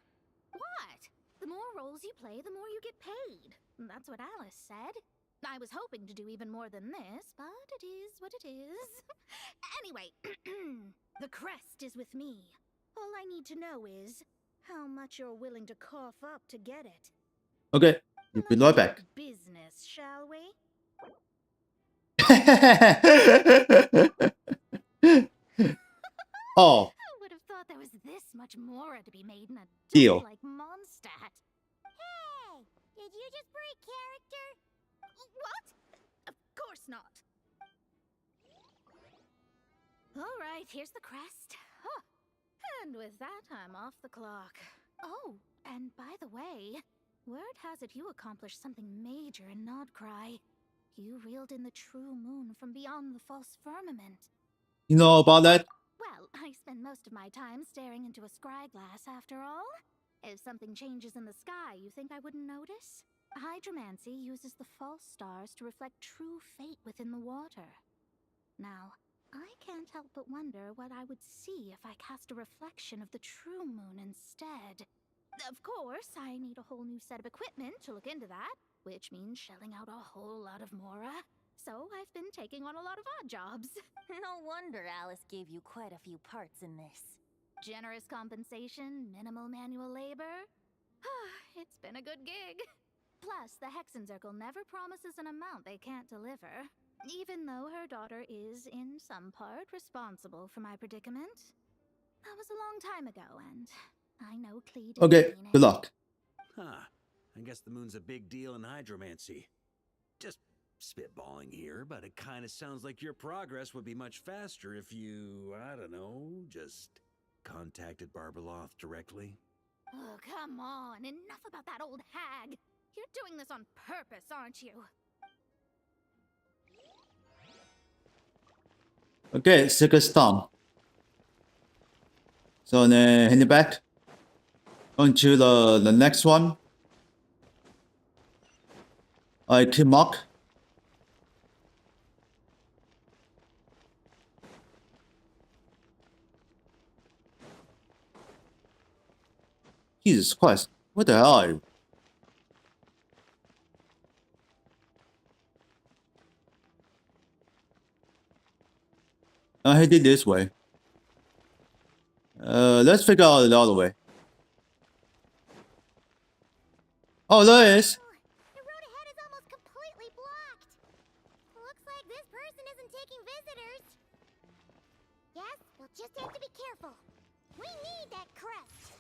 What? The more roles you play, the more you get paid. That's what Alice said. I was hoping to do even more than this, but it is what it is. Anyway, the crest is with me. All I need to know is how much you're willing to cough up to get it. Okay, you be right back. Business, shall we? Oh, I would have thought there was this much more to be made in a Deal. dump like Mondstadt. Hey! Did you just break character? What? Of course not. All right, here's the crest. Huh. And with that, I'm off the clock. Oh, and by the way, word has it you accomplished something major in Nodcry. You reeled in the true moon from beyond the false firmament. you know about that? Well, I spend most of my time staring into a scry glass after all. If something changes in the sky, you think I wouldn't notice? Hydromancy uses the false stars to reflect true fate within the water. Now, I can't help but wonder what I would see if I cast a reflection of the true moon instead. Of course, I need a whole new set of equipment to look into that, which means shelling out a whole lot of mora. So I've been taking on a lot of odd jobs. No wonder Alice gave you quite a few parts in this. Generous compensation, minimal manual labor. It's been a good gig. Plus, the Hexenzirkel never promises an amount they can't deliver, even though her daughter is, in some part, responsible for my predicament. That was a long time ago, and I know Clee didn't Okay, mean good it. luck. Huh. I guess the moon's a big deal in hydromancy. Just spitballing here, but it kind of sounds like your progress would be much faster if you, I don't know, just contacted Barbeloth directly. Oh, come on. Enough about that old hag. You're doing this on purpose, aren't you? Okay, second stop. So then heading back on to the next one. Keep mark. Jesus Christ, what the hell are you? I headed this way. Let's figure out the other way. Oh, there it is. The road ahead is almost completely blocked. Looks like this person isn't taking visitors. Yes, we'll just have to be careful. We need that crest.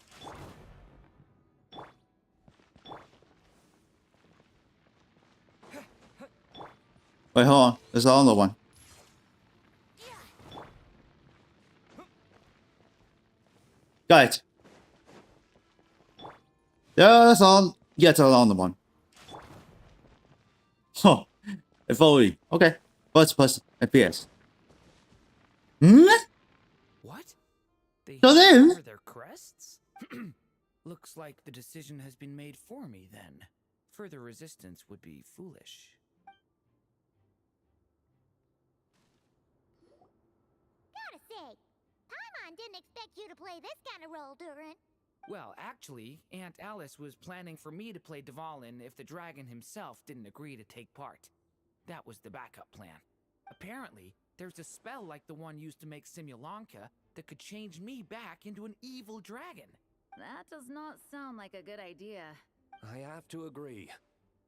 Wait, hold on. There's another one. Got it. There's on yet another one. Huh. If only. Okay. First person FPS. Hmm? What? They So then- over their crests? Looks like the decision has been made for me then. Further resistance would be foolish. Gotta say, Paimon didn't expect you to play this kind of role, Durin. Well, actually, Aunt Alice was planning for me to play Dvalin if the dragon himself didn't agree to take part. That was the backup plan. Apparently, there's a spell like the one used to make Simulanka that could change me back into an evil dragon. That does not sound like a good idea. I have to agree.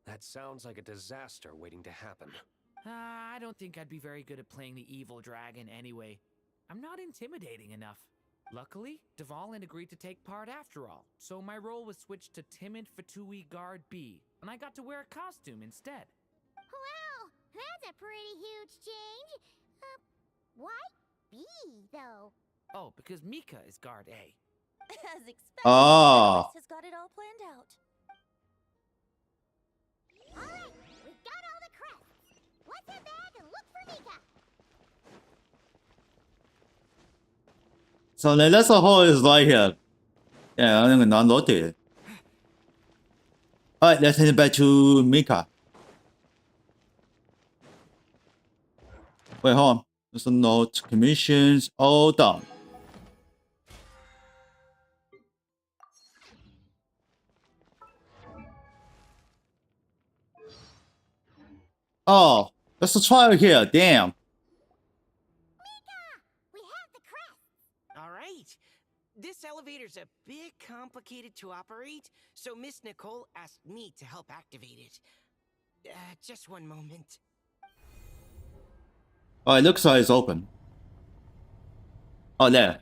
That sounds like a disaster waiting to happen. I don't think I'd be very good at playing the evil dragon anyway. I'm not intimidating enough. Luckily, Dvalin agreed to take part after all, so my role was switched to Timid Fatui Guard B, and I got to wear a costume instead. Wow, that's a pretty huge change. Why B, though? Oh, because Mika is Guard A. As expected, Oh. Alice has got it all planned out. Alright, we've got all the crests. Let's head back and look for Mika. So the lesson hole is right here. Yeah, I'm not noted. Alright, let's head back to Mika. Wait, hold on. There's a note. Commissions all done. Oh, there's a trial here. Damn. We have the crest. All right. This elevator's a bit complicated to operate, so Miss Nicole asked me to help activate it. Just one moment. Oh, it looks like it's open. Oh, there.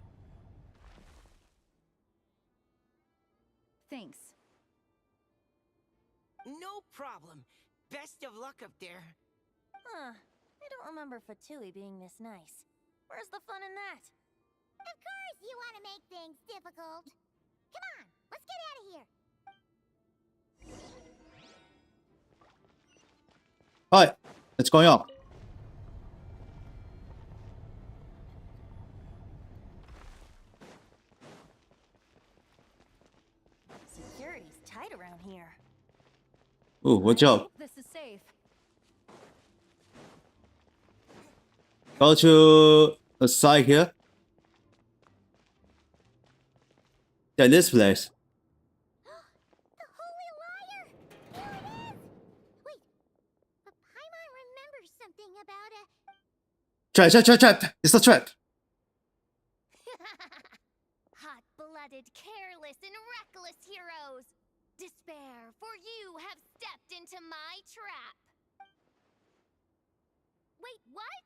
Thanks. No problem. Best of luck up there. Huh. I don't remember Fatui being this nice. Where's the fun in that? Of course you want to make things difficult. Come on, let's get out of here. Alright, what's going on? Security's tight around here. Ooh, watch out. This is safe. Go to the side here. Yeah, this place. The Holy Liar! Here it is! Wait, but Paimon remembers something about a... Trap! It's a trap! Hot-blooded, careless, and reckless heroes! Despair, for you have stepped into my trap! Wait, what?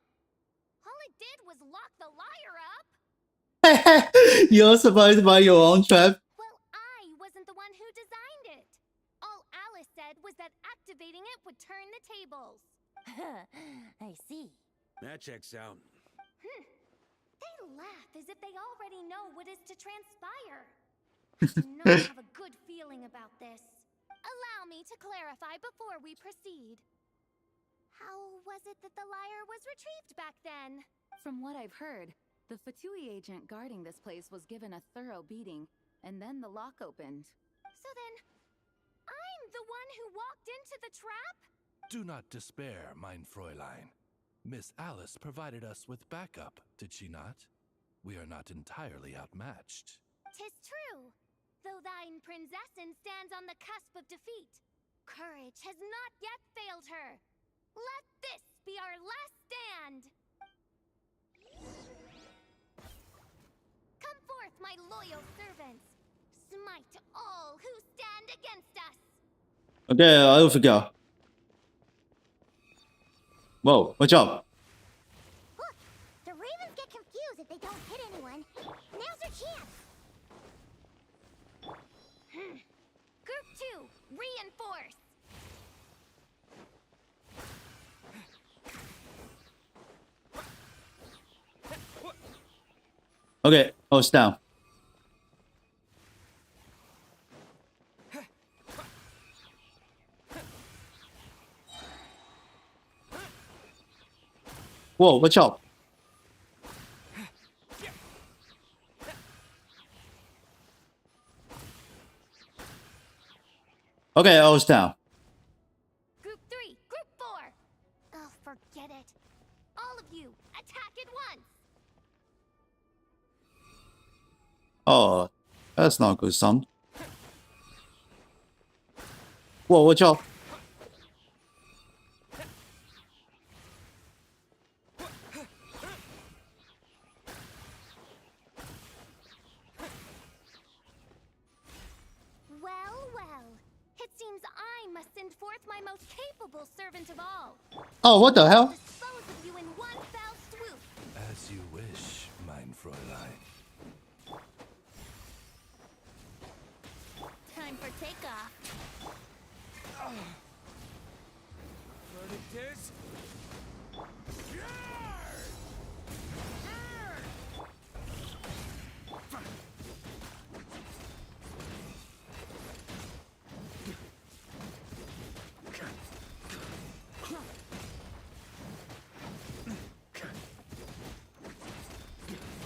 All it did was lock the liar up? You're surprised by your own trap? Well, I wasn't the one who designed it. All Alice said was that activating it would turn the tables. I see. That checks out. They laugh as if they already know what is to transpire. I do not have a good feeling about this. Allow me to clarify before we proceed. How was it that the liar was retrieved back then? From what I've heard, the Fatui agent guarding this place was given a thorough beating, and then the lock opened. So then, I'm the one who walked into the trap? Do not despair, mein Fräulein. Miss Alice provided us with backup, did she not? We are not entirely outmatched. 'Tis true, though thine Prinzessin stands on the cusp of defeat. Courage has not yet failed her. Let this be our last stand! Come forth, my loyal servants! Smite all who stand against us! Okay, I'll figure. Whoa, watch out. Look, the Ravens get confused if they don't hit anyone. Now's their chance. Group 2, reinforce! Okay, it's down. Whoa, watch out. Okay, I was down. Group 3, Group 4! Oh, forget it. All of you, attack at once! Oh, that's not a good sound. Whoa, watch out. Well. It seems I must send forth my most capable servant of all. Oh, what the hell? Dispose of you in one fell swoop. As you wish, mein Fräulein. time for takeoff. What it is?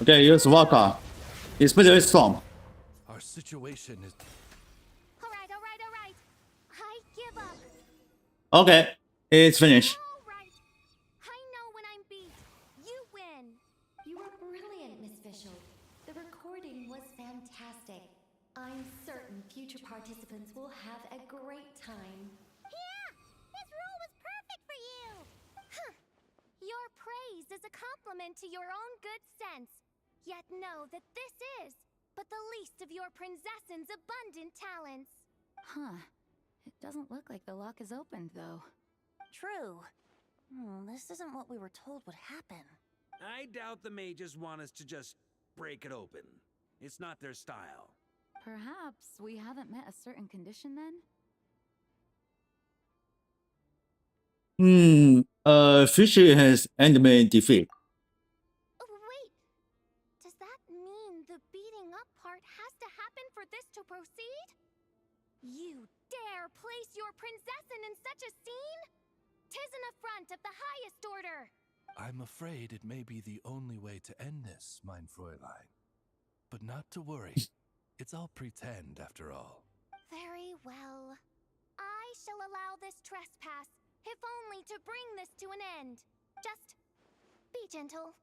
Okay, use Waka. It's pretty strong. Our situation is. Alright. I give up. Okay, it's finished. Alright. I know when I'm beat. You win. You were brilliant, Miss Fischel. The recording was fantastic. I'm certain future participants will have a great time. Yeah! This rule was perfect for you! Huh. Your praise is a compliment to your own good sense. Yet know that this is but the least of your princess's abundant talents. Huh. It doesn't look like the lock is opened, though. True. This isn't what we were told would happen. I doubt the mages want us to just break it open. It's not their style. Perhaps we haven't met a certain condition then? Fishy has enemy defeat. Wait. Does that mean the beating up part has to happen for this to proceed? You dare place your princessin in such a scene? 'Tis an affront of the highest order. I'm afraid it may be the only way to end this, mein Fräulein. But not to worry. It's all pretend, after all. Very well. I shall allow this trespass, if only to bring this to an end. Just be gentle.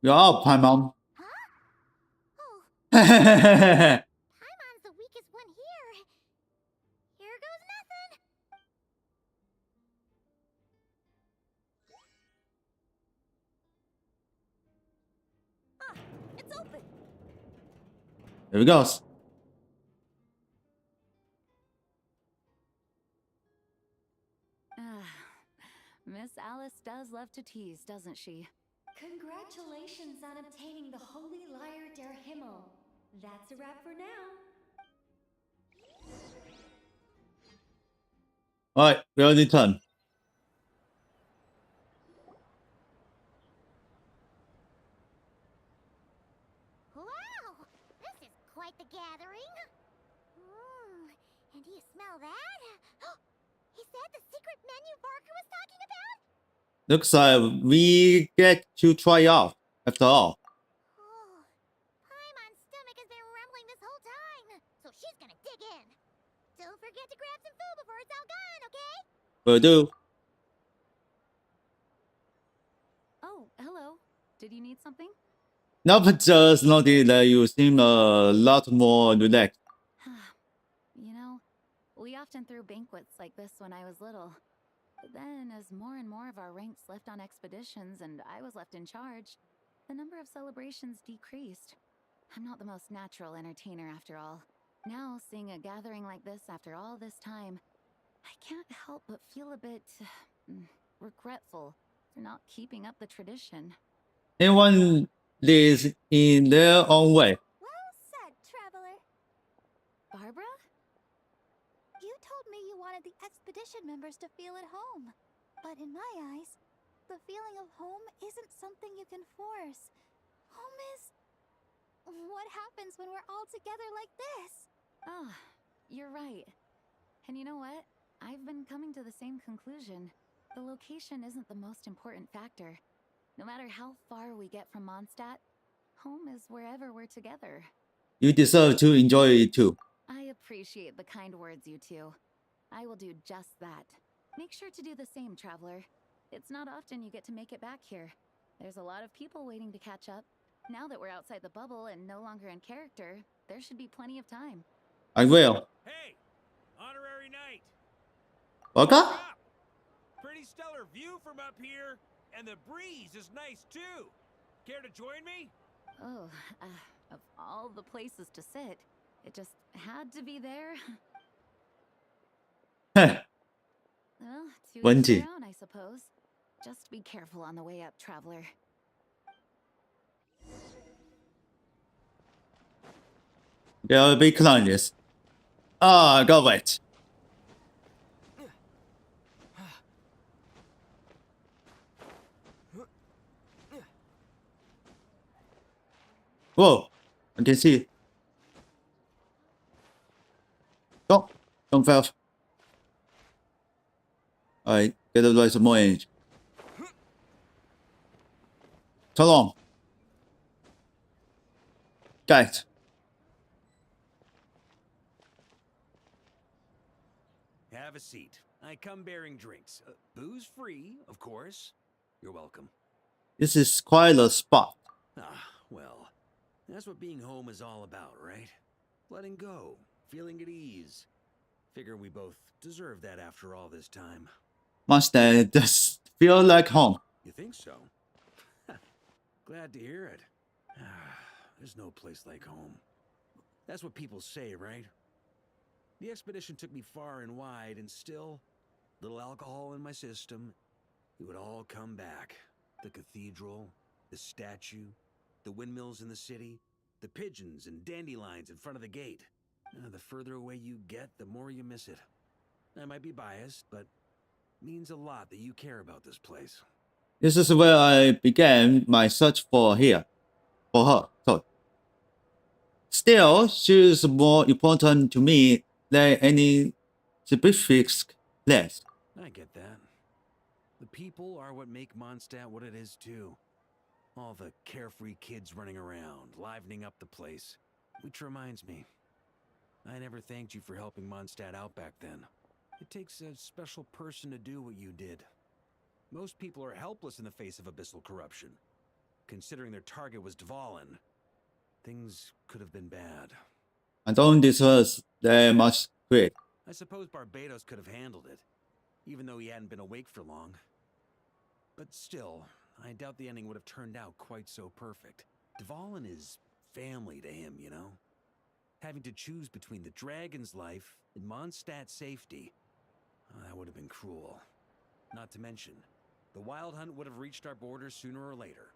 You're up, Paimon. Huh? Oh, Okay, Paimon's the weakest one here. Here goes nothing. It's open. here we goes. Miss Alice does love to tease, doesn't she? Congratulations on obtaining the Holy Lyre der Himmel. That's a wrap for now. Alright, we already done. Wow! This is quite the gathering. And do you smell that? Is that the secret menu Barker was talking about? Looks like we get to try out, after all. Oh, Paimon's stomach has been rumbling this whole time, so she's gonna dig in. Don't forget to grab some food before it's all gone, okay? Will do. Oh, hello. Did you need something? Nope, just noticed that you seem a lot more relaxed. You know, we often threw banquets like this when I was little. But then, as more and more of our ranks left on expeditions and I was left in charge, the number of celebrations decreased. I'm not the most natural entertainer after all. Now, seeing a gathering like this after all this time, I can't help but feel a bit regretful for not keeping up the tradition. Everyone lives in their own way. Well said, traveler. Barbara? You told me you wanted the expedition members to feel at home. But in my eyes, the feeling of home isn't something you can force. Home is what happens when we're all together like this. Oh, you're right. And you know what? I've been coming to the same conclusion. The location isn't the most important factor. No matter how far we get from Mondstadt, home is wherever we're together. You deserve to enjoy it too. I appreciate the kind words, you two. I will do just that. Make sure to do the same, traveler. It's not often you get to make it back here. There's a lot of people waiting to catch up. Now that we're outside the bubble and no longer in character, there should be plenty of time. I will. Hey! Honorary knight! Waka? Up! Pretty stellar view from up here, and the breeze is nice too. Care to join me? Oh, of all the places to sit, it just had to be there. Well, to each their own, I suppose. Just be careful on the way up, traveler. There will be challenges. Ah, got it. Whoa, I can see. Don't fail. Alright, get away some more energy. So long. Guys. Have a seat. I come bearing drinks. Booze free, of course. You're welcome. This is quite a spot. Ah, well, that's what being home is all about, right? Letting go, feeling at ease. Figure we both deserve that after all this time. Mustang does feel like home. You think so? Glad to hear it. There's no place like home. That's what people say, right? The expedition took me far and wide, and still, little alcohol in my system, it would all come back. The cathedral, the statue, the windmills in the city, the pigeons and dandelions in front of the gate. The further away you get, the more you miss it. I might be biased, but it means a lot that you care about this place. This is where I began my search for her. Sorry. Still, she is more important to me than any specific place. I get that. The people are what make Mondstadt what it is, too. All the carefree kids running around, livening up the place. Which reminds me, I never thanked you for helping Mondstadt out back then. It takes a special person to do what you did. Most people are helpless in the face of abyssal corruption. Considering their target was Dvalin, things could have been bad. I don't deserve that much credit. I suppose Barbados could have handled it, even though he hadn't been awake for long. But still, I doubt the ending would have turned out quite so perfect. Dvalin is family to him, you know? Having to choose between the dragon's life and Mondstadt's safety, that would have been cruel. Not to mention, the Wild Hunt would have reached our borders sooner or later.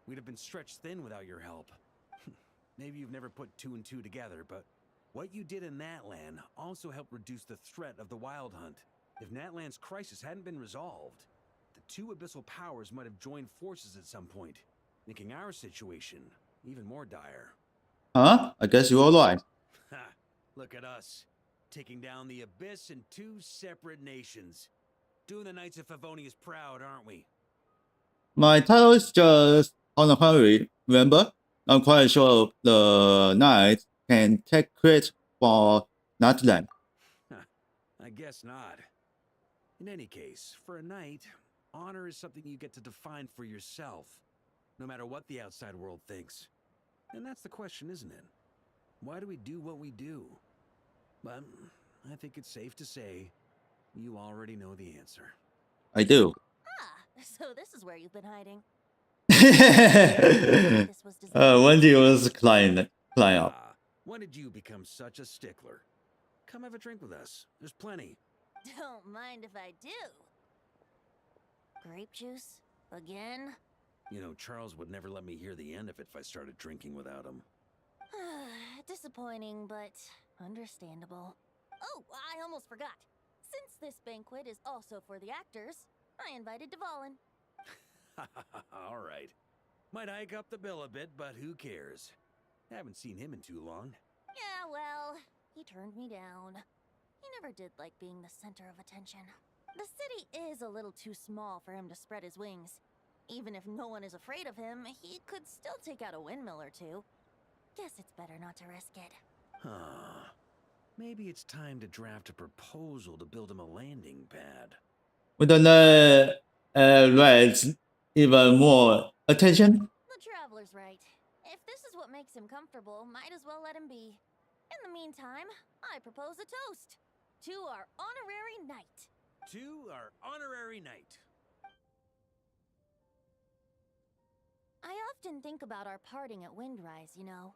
We'd have been stretched thin without your help. Maybe you've never put two and two together, but what you did in Natlan also helped reduce the threat of the Wild Hunt. If Natlan's crisis hadn't been resolved, the two abyssal powers might have joined forces at some point, making our situation even more dire. Huh? I guess you're right. Ha! Look at us, taking down the Abyss in two separate nations. Doing the Knights of Favonius proud, aren't we? My title is just honorary, remember? I'm quite sure the knight can take credit for Natlan. I guess not. In any case, for a knight, honor is something you get to define for yourself, no matter what the outside world thinks. And that's the question, isn't it? Why do we do what we do? But I think it's safe to say you already know the answer. I do. So this is where you've been hiding. Wendy was climb up. When did you become such a stickler? Come have a drink with us. There's plenty. Don't mind if I do. Grape juice? Again? You know, Charles would never let me hear the end of it if I started drinking without him. Disappointing, but understandable. Oh, I almost forgot. Since this banquet is also for the actors, I invited Dvalin. All right. Might hike up the bill a bit, but who cares? Haven't seen him in too long. Yeah, well, he turned me down. He never did like being the center of attention. The city is a little too small for him to spread his wings. Even if no one is afraid of him, he could still take out a windmill or two. Guess it's better not to risk it. Huh. Maybe it's time to draft a proposal to build him a landing pad. Wouldn't that raise even more attention? The traveler's right. If this is what makes him comfortable, might as well let him be. In the meantime, I propose a toast to our honorary knight. To our honorary knight. I often think about our parting at Windrise, you know.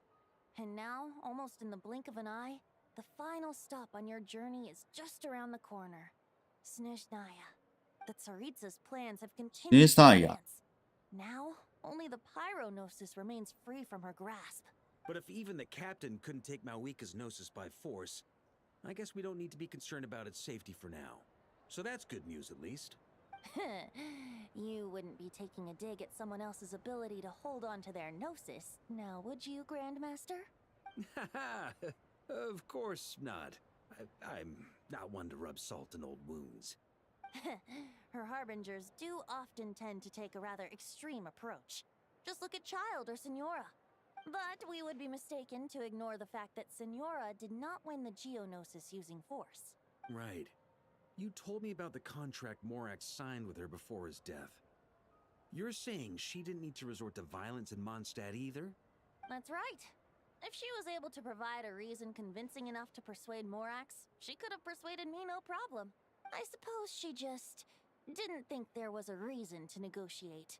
And now, almost in the blink of an eye, the final stop on your journey is just around the corner. Snezhnaya. The Tsaritsa's plans have continued to advance. Now, only the Pyro-Gnosis remains free from her grasp. But if even the captain couldn't take Malwika's Gnosis by force, I guess we don't need to be concerned about its safety for now. So that's good news, at least. You wouldn't be taking a dig at someone else's ability to hold on to their gnosis, now would you, Grandmaster? Of course not. I'm not one to rub salt in old wounds. Her harbingers do often tend to take a rather extreme approach. Just look at Child or Signora. But we would be mistaken to ignore the fact that Signora did not win the Geonosis using force. Right. You told me about the contract Morax signed with her before his death. You're saying she didn't need to resort to violence in Mondstadt either? That's right. If she was able to provide a reason convincing enough to persuade Morax, she could have persuaded me no problem. I suppose she just didn't think there was a reason to negotiate.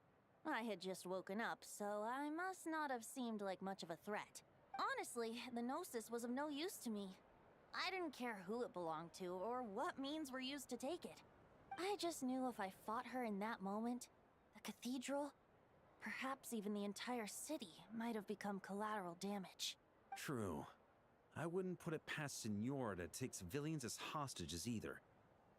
I had just woken up, so I must not have seemed like much of a threat. Honestly, the Gnosis was of no use to me. I didn't care who it belonged to or what means were used to take it. I just knew if I fought her in that moment, the cathedral, perhaps even the entire city, might have become collateral damage. True. I wouldn't put it past Signora to take civilians as hostages either.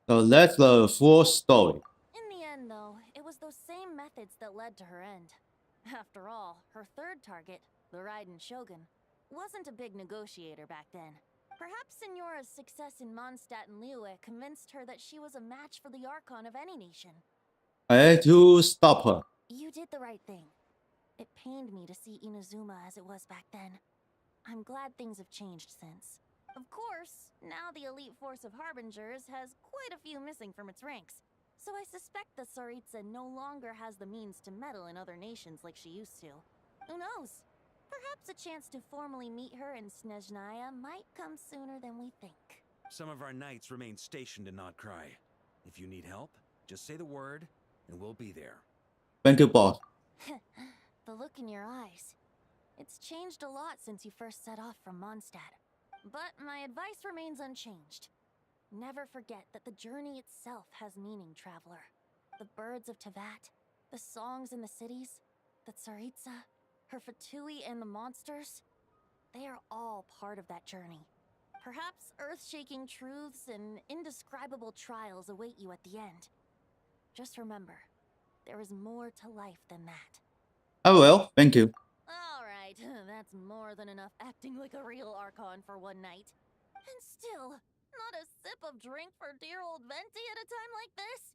So that's the full story. In the end, though, it was those same methods that led to her end. After all, her third target, the Raiden Shogun, wasn't a big negotiator back then. Perhaps Signora's success in Mondstadt and Liyue convinced her that she was a match for the Archon of any nation. I had to stop her. You did the right thing. It pained me to see Inazuma as it was back then. I'm glad things have changed since. Of course, now the elite force of Harbingers has quite a few missing from its ranks, so I suspect the Tsaritsa no longer has the means to meddle in other nations like she used to. Who knows? Perhaps a chance to formally meet her in Snezhnaya might come sooner than we think. Some of our knights remain stationed in Not Cry. If you need help, just say the word, and we'll be there. Thank you, boss. The look in your eyes. It's changed a lot since you first set off from Mondstadt. But my advice remains unchanged. Never forget that the journey itself has meaning, traveler. The birds of Tevat, the songs in the cities, the Tsaritsa, her Fatui and the monsters, they are all part of that journey. Perhaps earth-shaking truths and indescribable trials await you at the end. Just remember, there is more to life than that. I will, thank you. Alright, that's more than enough acting like a real Archon for one night. And still, not a sip of drink for dear old Venti at a time like this?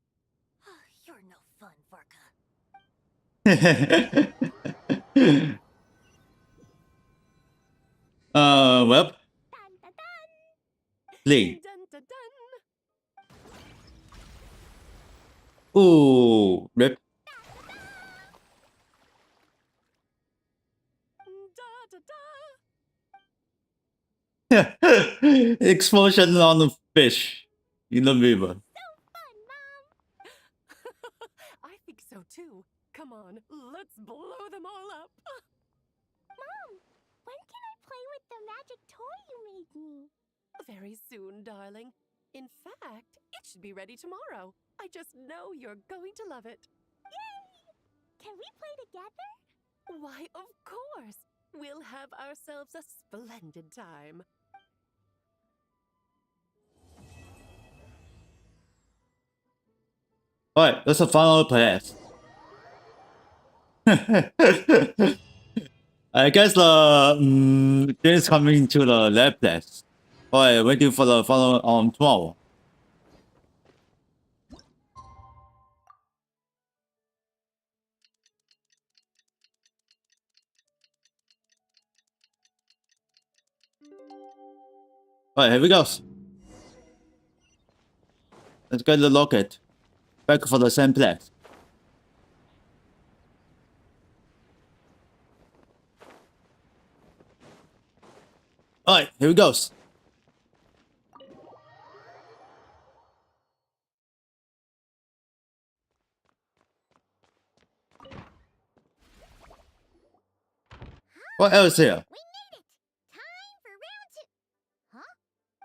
You're no fun, Varka. Well. Lee. Ooh, rip. Explosion on the fish in the river. I think so too. Come on, let's blow them all up. Mom, when can I play with the magic toy you made me? Very soon, darling. In fact, it should be ready tomorrow. I just know you're going to love it. Yay! Can we play together? Why, of course. We'll have ourselves a splendid time. Alright, that's the final place. I guess the is coming to the left place. Alright, waiting for the final tomorrow. Alright, here we go. Let's get the locket. Back for the same place. Alright, here we go. What else here? We made it! Time for round 2. Huh?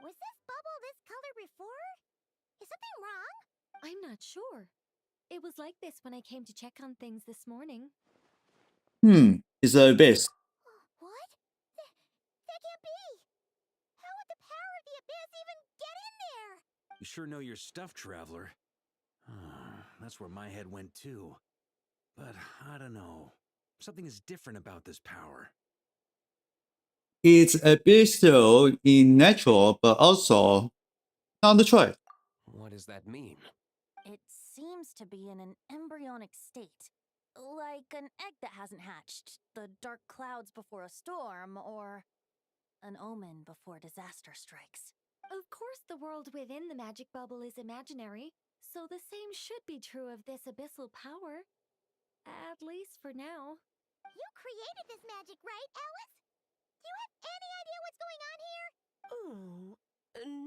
Was this bubble this color before? Is something wrong? I'm not sure. It was like this when I came to check on things this morning. It's a abyss. What? That can't be! How would the power of the abyss even You sure know your stuff, traveler. That's where my head went too. But I don't know. Something is different about this power. It's a bit so in natural, but also non-natural. What does that mean? It seems to be in an embryonic state. Like an egg that hasn't hatched, the dark clouds before a storm, or an omen before disaster strikes. Of course, the world within the magic bubble is imaginary, so the same should be true of this abyssal power. At least for now. You created this magic, right, Alice? Do you have any idea what's going on here?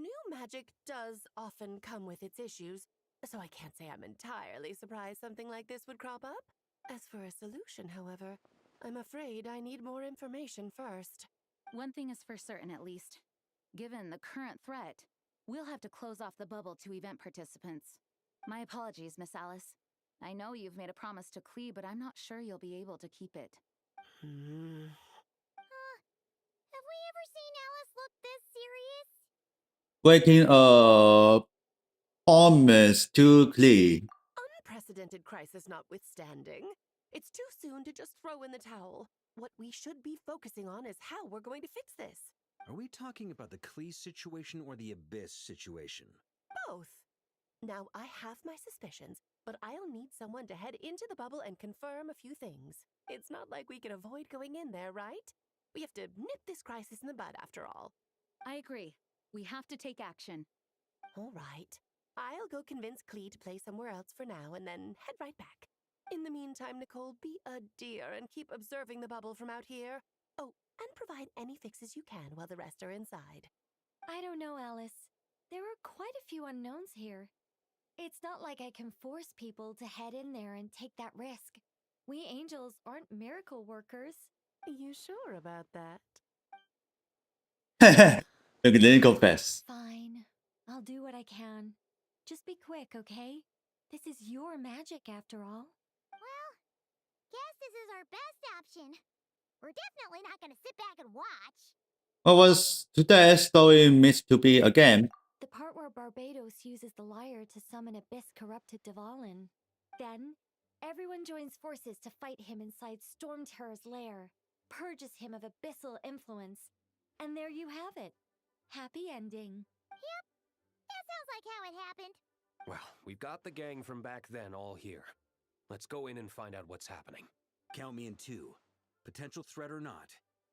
New magic does often come with its issues, so I can't say I'm entirely surprised something like this would crop up. As for a solution, however, I'm afraid I need more information first. One thing is for certain, at least. Given the current threat, we'll have to close off the bubble to event participants. My apologies, Miss Alice. I know you've made a promise to Klee, but I'm not sure you'll be able to keep it. Have we ever seen Alice look this serious? Breaking a promise to Klee. Unprecedented crisis notwithstanding, it's too soon to just throw in the towel. What we should be focusing on is how we're going to fix this. Are we talking about the Klee situation or the Abyss situation? Both. Now, I have my suspicions, but I'll need someone to head into the bubble and confirm a few things. It's not like we can avoid going in there, right? We have to nip this crisis in the bud, after all. I agree. We have to take action. All right. I'll go convince Klee to play somewhere else for now and then head right back. In the meantime, Nicole, be a dear and keep observing the bubble from out here. Oh, and provide any fixes you can while the rest are inside. I don't know, Alice. There are quite a few unknowns here. It's not like I can force people to head in there and take that risk. We angels aren't miracle workers. You sure about that? Look at the confess. Fine. I'll do what I can. Just be quick, okay? This is your magic after all. Well, guess this is our best option. We're definitely not gonna sit back and watch. What was today's story meant to be again? The part where Barbados uses the lyre to summon abyss-corrupted Dvalin. Then, everyone joins forces to fight him inside Storm Terror's lair, purges him of abyssal influence, and there you have it. Happy ending. Yep, that sounds like how it happened. Well, we've got the gang from back then all here. Let's go in and find out what's happening. Count me in too. Potential threat or not,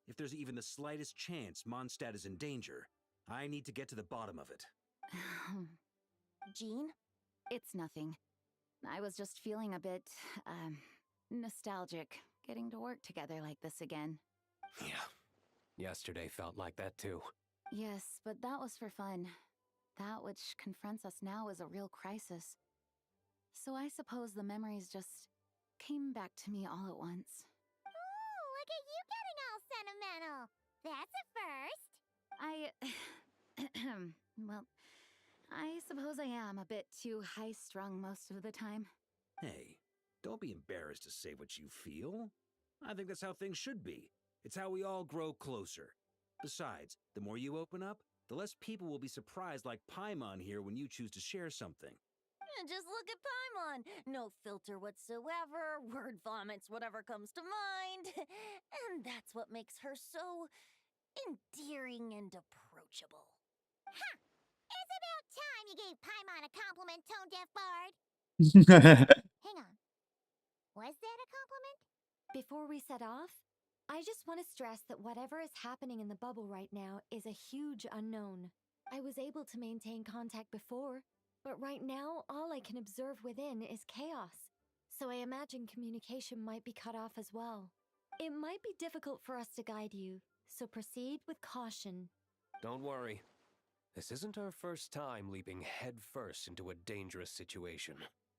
if there's even the slightest chance Mondstadt is in danger, I need to get to the bottom of it. Jean? It's nothing. I was just feeling a bit, nostalgic, getting to work together like this again. Yeah, yesterday felt like that too. Yes, but that was for fun. That which confronts us now is a real crisis. So I suppose the memories just came back to me all at once. Ooh, look at you getting all sentimental. That's a first. Well, I suppose I am a bit too high-strung most of the time. Hey, don't be embarrassed to say what you feel. I think that's how things should be. It's how we all grow closer. Besides, the more you open up, the less people will be surprised like Paimon here when you choose to share something. Just look at Paimon. No filter whatsoever, word vomits whatever comes to mind. And that's what makes her so endearing and approachable. Ha! It's about time you gave Paimon a compliment, tone-deaf bard. Hang on. Was that a compliment? Before we set off, I just want to stress that whatever is happening in the bubble right now is a huge unknown. I was able to maintain contact before, but right now all I can observe within is chaos. So I imagine communication might be cut off as well. It might be difficult for us to guide you, so proceed with caution. Don't worry. This isn't our first time leaping headfirst into a dangerous situation.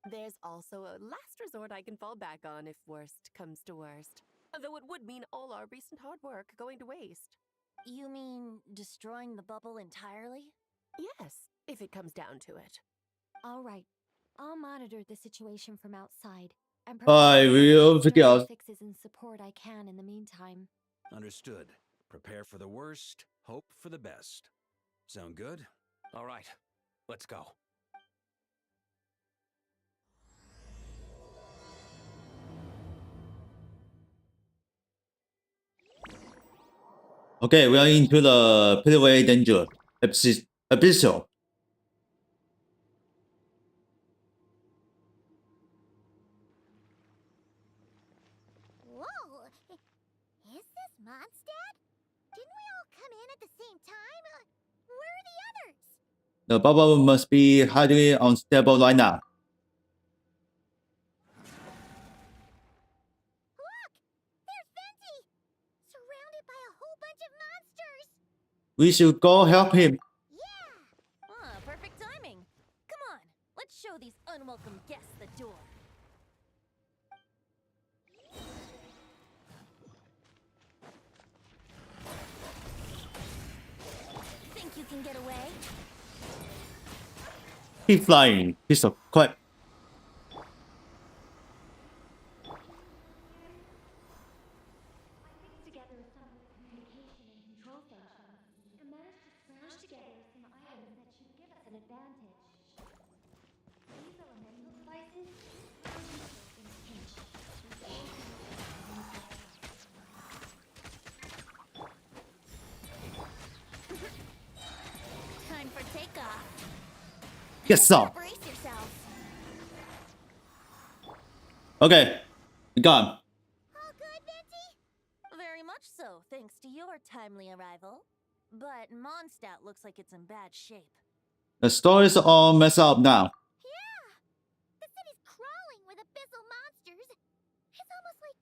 There's also a last resort I can fall back on if worst comes to worst. Though it would mean all our recent hard work going to waste. You mean destroying the bubble entirely? Yes, if it comes down to it. All right, I'll monitor the situation from outside and I will figure out. fixes and support I can in the meantime. Understood. Prepare for the worst, hope for the best. Sound good? All right. Let's go. Okay, we are into the pretty danger episode. Whoa! Is this Mondstadt? Didn't we all come in at the same time? Where are the others? The bubble must be highly unstable right now. Look! There's Venti! Surrounded by a whole bunch of monsters! We should go help him. Yeah! Ah, perfect timing. Come on, let's show these unwelcome guests the door. Think you can get away? Keep flying, piece of crap. Together some communication and control stations and managed to smash together some items that should give us an advantage. These elemental devices are useful in a pinch. Time for takeoff. Get some. Brace yourselves. Okay, we got him. All good, Venti? Very much so, thanks to your timely arrival. But Mondstadt looks like it's in bad shape. The story's all messed up now. Yeah! The city's crawling with abyssal monsters. It's almost like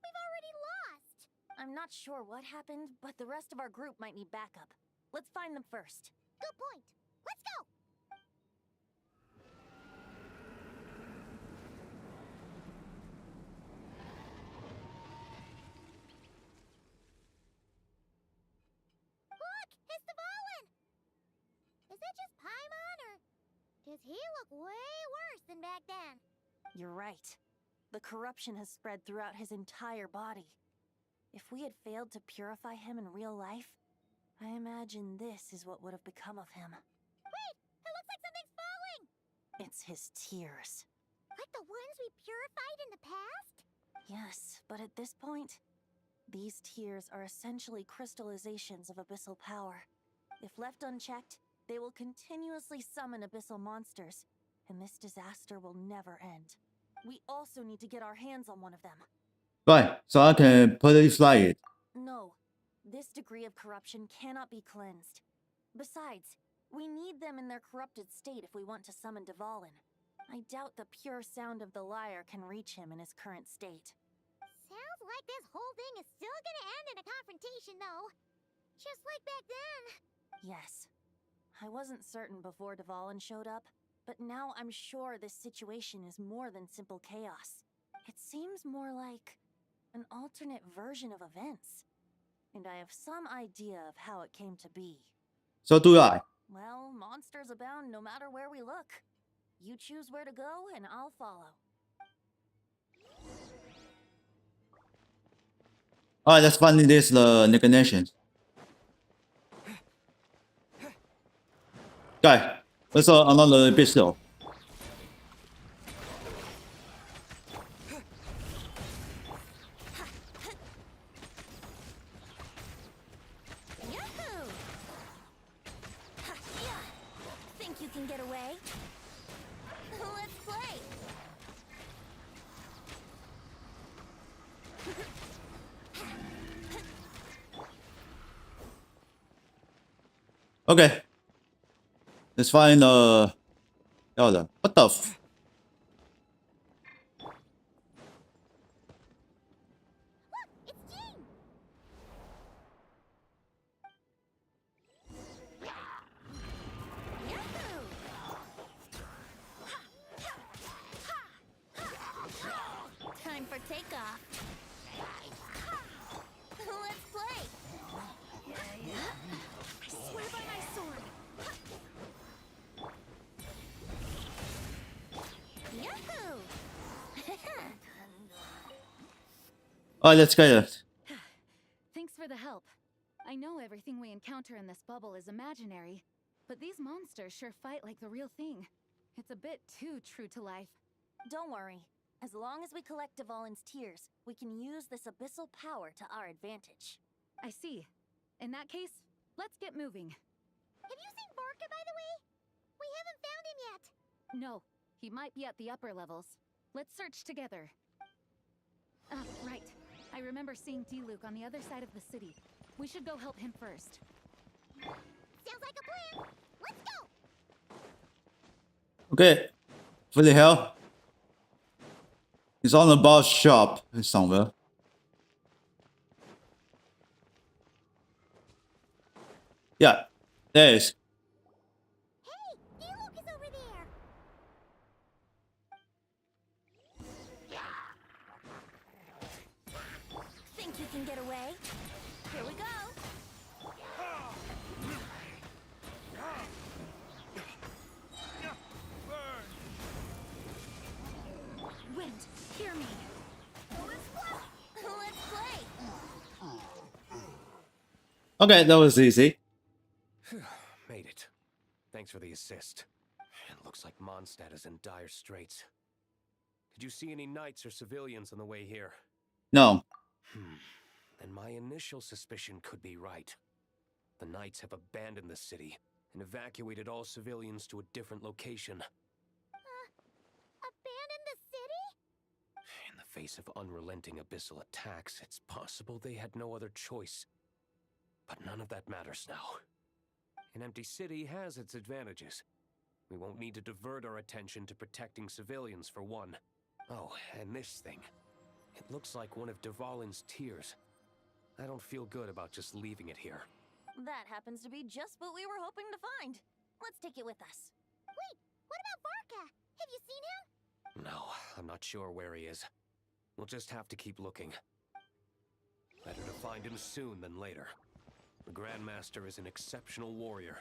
we've already lost. I'm not sure what happened, but the rest of our group might need backup. Let's find them first. Good point. Let's go! Look! It's Dvalin! Is that just Paimon, or does he look way worse than back then? You're right. The corruption has spread throughout his entire body. If we had failed to purify him in real life, I imagine this is what would have become of him. Wait! It looks like something's falling! It's his tears. Like the ones we purified in the past? Yes, but at this point, these tears are essentially crystallizations of abyssal power. If left unchecked, they will continuously summon abyssal monsters, and this disaster will never end. We also need to get our hands on one of them. Right, so I can purify it. No, this degree of corruption cannot be cleansed. Besides, we need them in their corrupted state if we want to summon Dvalin. I doubt the pure sound of the lyre can reach him in his current state. Sounds like this whole thing is still gonna end in a confrontation, though. Just like back then. Yes. I wasn't certain before Dvalin showed up, but now I'm sure this situation is more than simple chaos. It seems more like an alternate version of events. And I have some idea of how it came to be. So do I. Well, monsters abound no matter where we look. You choose where to go, and I'll follow. Alright, let's find this nation. Okay, let's another episode. Yahoo! Think you can get away? Let's play! Okay. Let's find what the f Look, it's Jean! Yahoo! Time for takeoff. Let's play! I swear by my sword. Yahoo! Alright, let's get it. Thanks for the help. I know everything we encounter in this bubble is imaginary, but these monsters sure fight like the real thing. It's a bit too true to life. Don't worry. As long as we collect Dvalin's tears, we can use this abyssal power to our advantage. I see. In that case, let's get moving. Have you seen Vorka, by the way? We haven't found him yet. No, he might be at the upper levels. Let's search together. Ah, right. I remember seeing D-Luke on the other side of the city. We should go help him first. Sounds like a plan. Let's go. Okay, what the hell? It's on the boss shop somewhere. Yeah, there is. Hey, D-Luke is over there. Think you can get away? Here we go. Wind, hear me. Let's play. Okay, that was easy. Made it. Thanks for the assist. It looks like Mondstadt is in dire straits. Did you see any knights or civilians on the way here? No. And my initial suspicion could be right. The knights have abandoned the city and evacuated all civilians to a different location. Abandon the city? In the face of unrelenting abyssal attacks, it's possible they had no other choice. But none of that matters now. An empty city has its advantages. We won't need to divert our attention to protecting civilians, for one. Oh, and this thing. It looks like one of Dvalin's tears. I don't feel good about just leaving it here. That happens to be just what we were hoping to find. Let's take it with us. Wait, what about Vorka? Have you seen him? No, I'm not sure where he is. We'll just have to keep looking. Better to find him soon than later. The Grandmaster is an exceptional warrior,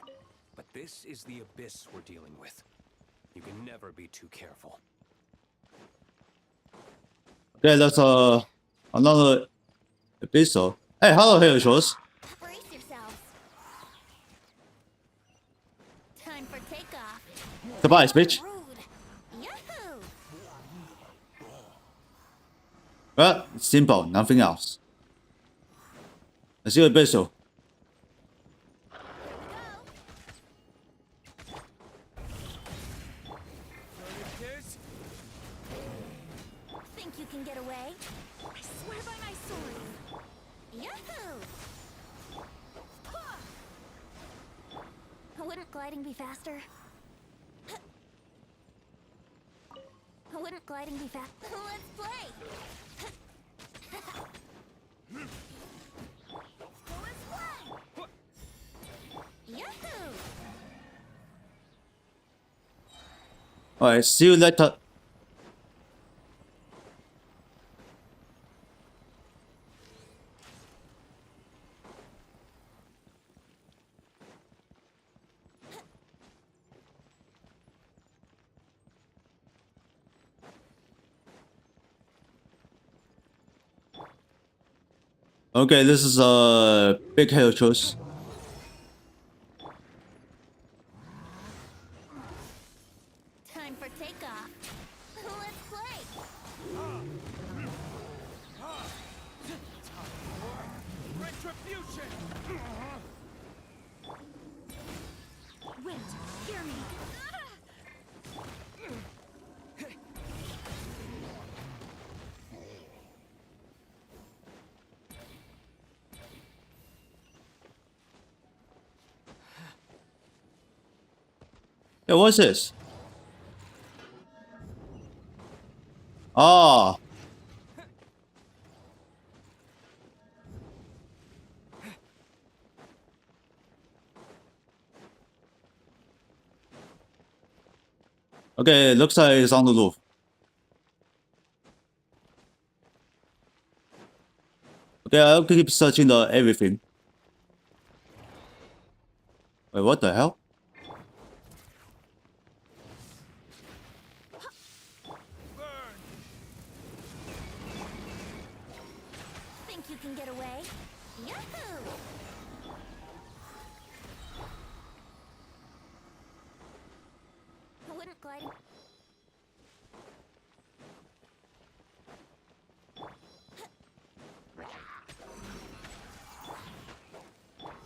but this is the abyss we're dealing with. You can never be too careful. Okay, that's another episode. Hey, hello, Heroes. Brace yourselves. Time for takeoff. Goodbye, bitch. Rude. Yahoo! Well, it's simple, nothing else. Let's see the episode. Think you can get away? I swear by my sword. Yahoo! Wouldn't gliding be faster? Wouldn't gliding be fast? Let's play! Let's play! Yahoo! Alright, see you later. Okay, this is a big hero choice. Time for takeoff. Let's play! Retribution! Wind, hear me. Yeah, what's this? Ah. Okay, looks like it's on the roof. Okay, I'll keep searching the everything. Wait, what the hell? Think you can get away? Yahoo!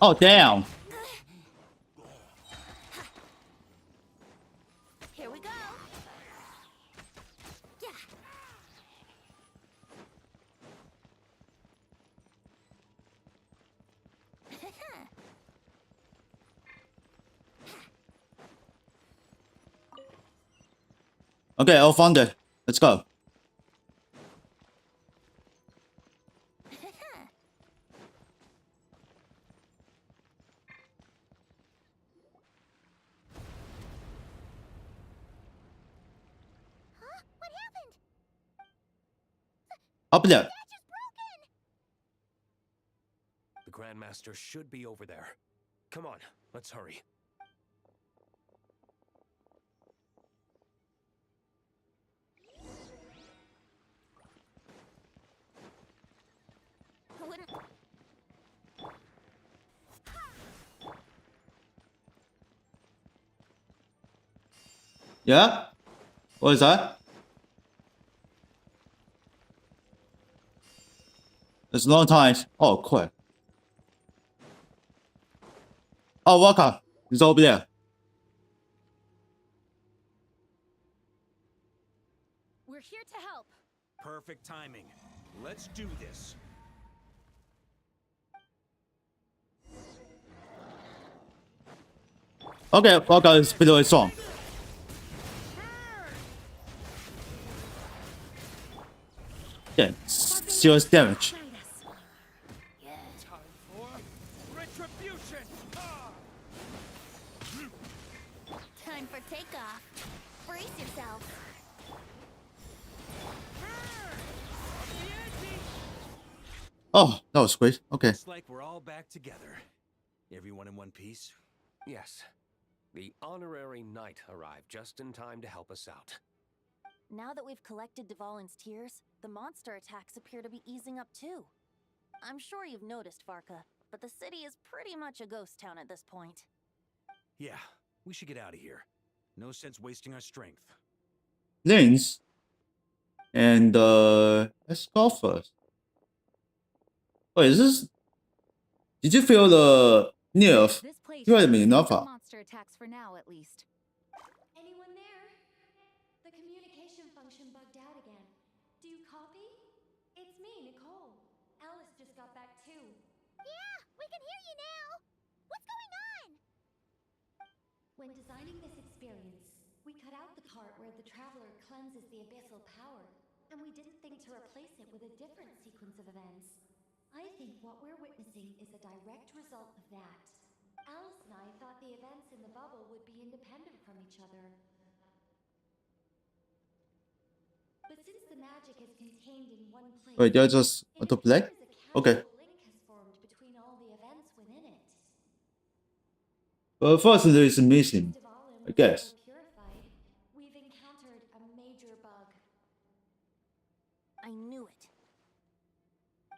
Oh, damn. Here we go. Yeah. Okay, all found it. Let's go. Huh? What happened? Up there. Statue broken! The Grandmaster should be over there. Come on, let's hurry. Wouldn't... Yeah? What is that? It's a long time. Oh, quick. Oh, welcome. He's over there. We're here to help. Perfect timing. Let's do this. Okay, welcome is pretty strong. Yeah, serious damage. Time for retribution. Time for takeoff. Brace yourself. Oh, that was great. Okay. Looks like we're all back together. Everyone in one piece. Yes. The honorary knight arrived just in time to help us out. Now that we've collected Dvalin's tears, the monster attacks appear to be easing up too. I'm sure you've noticed, Varka, but the city is pretty much a ghost town at this point. Yeah, we should get out of here. No sense wasting our strength. Lens. And let's go first. Wait, is this? Did you feel the nerf? This place You had me is enough. safe from monster attacks for now, at least. Anyone there? The communication function bugged out again. Do you copy? It's me, Nicole. Alice just got back too. Yeah, we can hear you now! What's going on? When designing this experience, we cut out the part where the traveler cleanses the abyssal power, and we didn't think to replace it with a different sequence of events. I think what we're witnessing is a direct result of that. Alice and I thought the events in the bubble would be independent from each other. But since the magic is contained in one place, Wait, you're just it to play? appears a Okay. casual link has formed between all the events within it. Well, first there is missing, Dvalin I was guess. never purified. We've encountered a major bug. I knew it.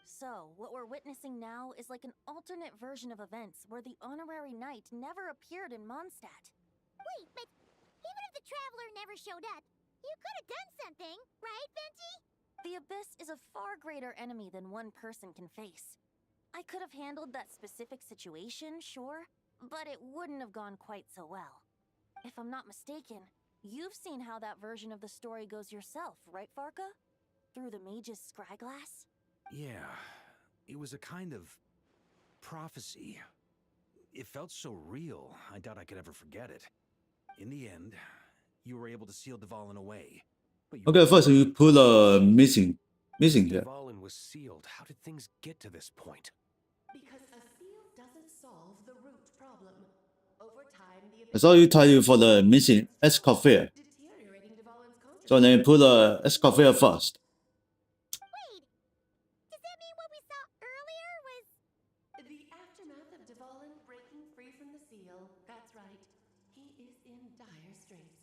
So, what we're witnessing now is like an alternate version of events where the honorary knight never appeared in Mondstadt. Wait, but even if the Traveler never showed up, you could have done something, right, Venti? The Abyss is a far greater enemy than one person can face. I could have handled that specific situation, sure, but it wouldn't have gone quite so well. If I'm not mistaken, you've seen how that version of the story goes yourself, right, Varka? Through the mage's scryglass? Yeah, it was a kind of prophecy. It felt so real, I doubt I could ever forget it. In the end, you were able to seal Dvalin away. But you Okay, first you put missing here. Dvalin was sealed. How did things get to this point? Because a seal doesn't solve the root problem. Over time, the I saw you tell you for the missing Escoffier. deteriorating Dvalin's consciousness. So then put the Escoffier first. Wait! Does that mean what we saw earlier was... The aftermath of Dvalin breaking free from the seal. That's right. He is in dire straits.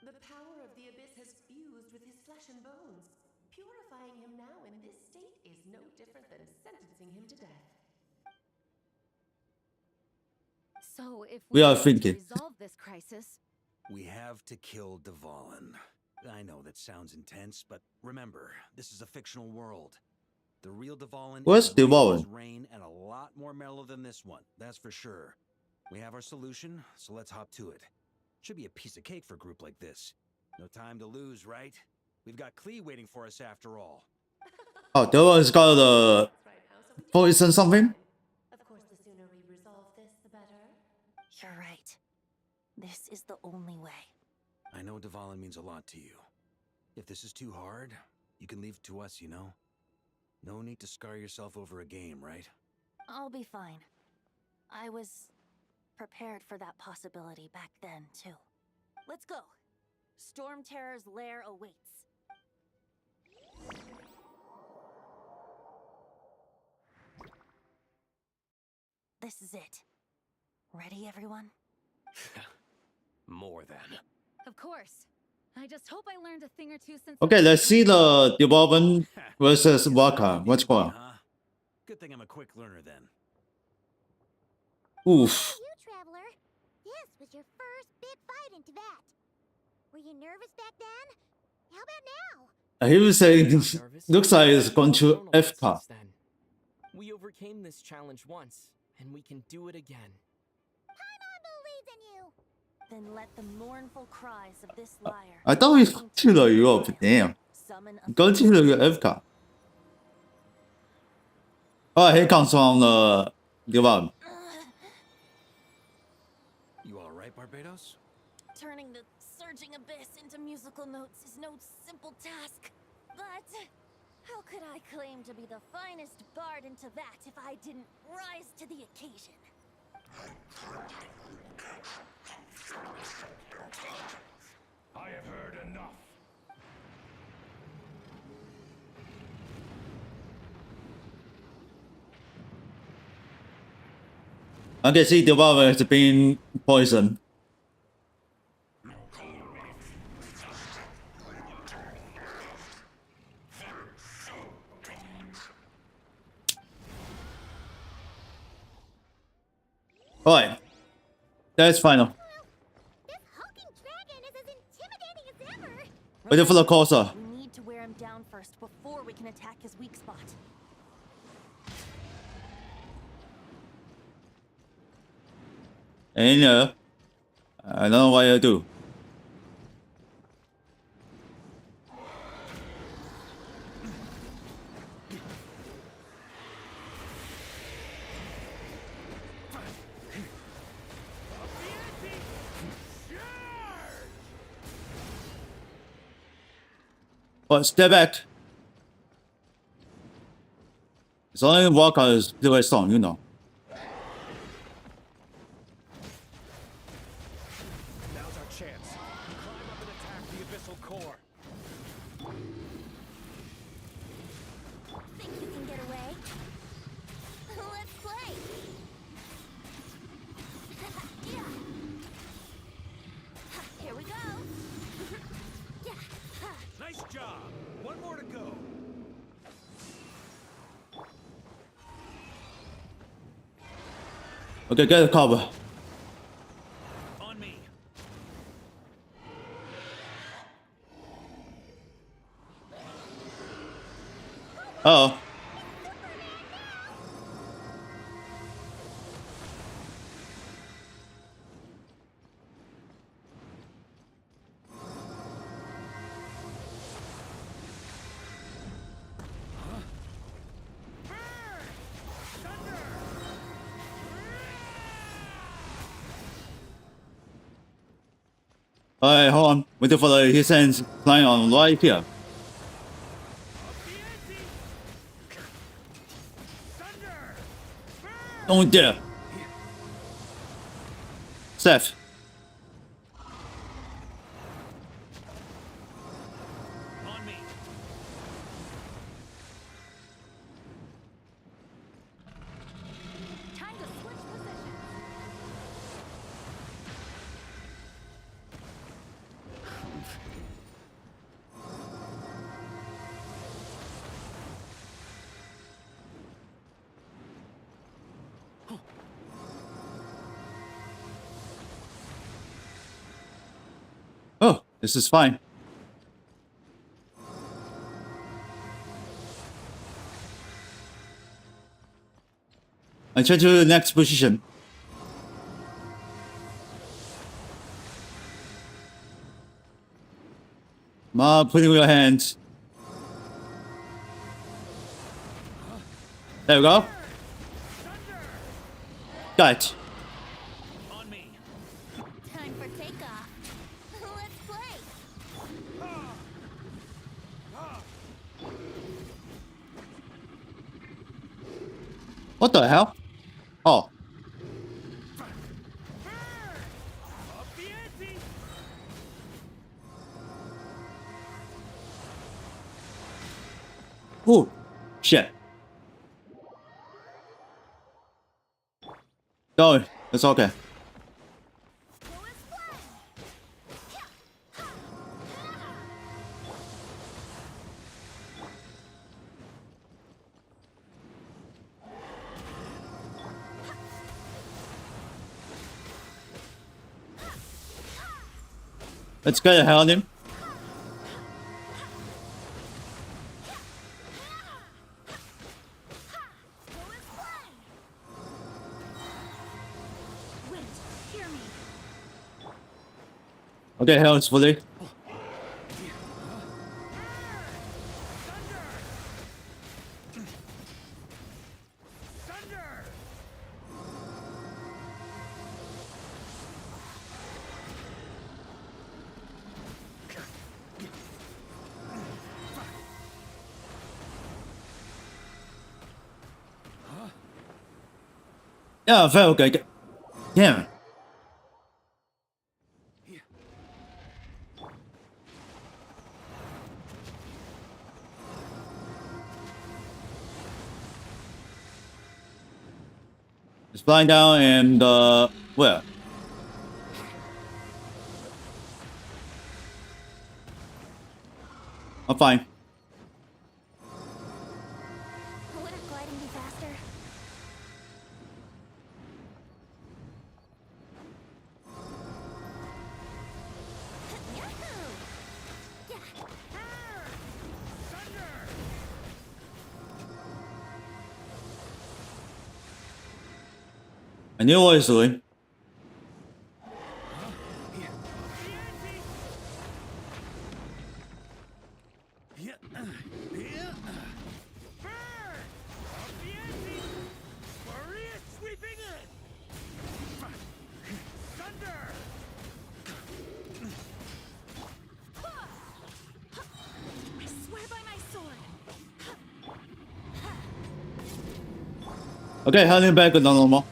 The power of the Abyss has fused with his flesh and bones. Purifying him now in this state is no different than sentencing him to death. So, if We are want thinking. to resolve this crisis, We have to kill Dvalin. I know that sounds intense, but remember, this is a fictional world. The real Dvalin Where's is Dvalin? his reign and a lot more mellow than this one, that's for sure. We have our solution, so let's hop to it. Should be a piece of cake for a group like this. No time to lose, right? We've got Klee waiting for us after all. Oh, Devil's got the poison something. Of course, the sooner we resolve this, the better. You're right. This is the only way. I know Dvalin means a lot to you. If this is too hard, you can leave it to us, you know? No need to scar yourself over a game, right? I'll be fine. I was prepared for that possibility back then, too. Let's go. Storm Terror's lair awaits. This is it. Ready, everyone? More than. Of course. I just hope I learned a thing or two since. Okay, let's see the Dvalin versus Waka. What's going on? Good thing I'm a quick learner then. Oof. You, Traveler. This was your first big fight in Tibet. Were you nervous back then? How about now? He was saying, looks like it's going to FK. We overcame this challenge once, and we can do it again. Paimon believes in you. Then let the mournful cries of this liar. I thought we 去了 Europe. Damn. 刚去了个 FK. Oh, he comes from the Dvalin. You alright, Barbados? Turning the surging abyss into musical notes is no simple task. But how could I claim to be the finest bard in Tibet if I didn't rise to the occasion? I have heard enough. I can see Dvalin has been poisoned. Alright. That's final. This hulking dragon is as intimidating as ever. Waiting for the courser. We need to wear him down first before we can attack his weak spot. And I don't know what I do. But step back. It's only Walker is very strong, you know. Now's our chance. Climb up and attack the abyssal core. Think you can get away? Let's play. Yeah. Here we go. Yeah. Nice job. One more to go. Okay, get the cover. On me. Uh-oh. Alright, hold on. Waiting for the his hands flying on right here. Don't dare. Seth. On me. Time to switch positions. Oh, this is fine. And change to the next position. Putting your hands. There we go. Got it. On me. Time for takeoff. Let's play. What the hell? Oh. Ooh, shit. No, it's okay. Let's get a hell on him. Okay, hell is fully. Yeah, very okay. Damn. It's flying down and where? I'm fine. Wouldn't gliding be faster? I knew what I was doing. I swear by my sword. Okay, handing back to normal.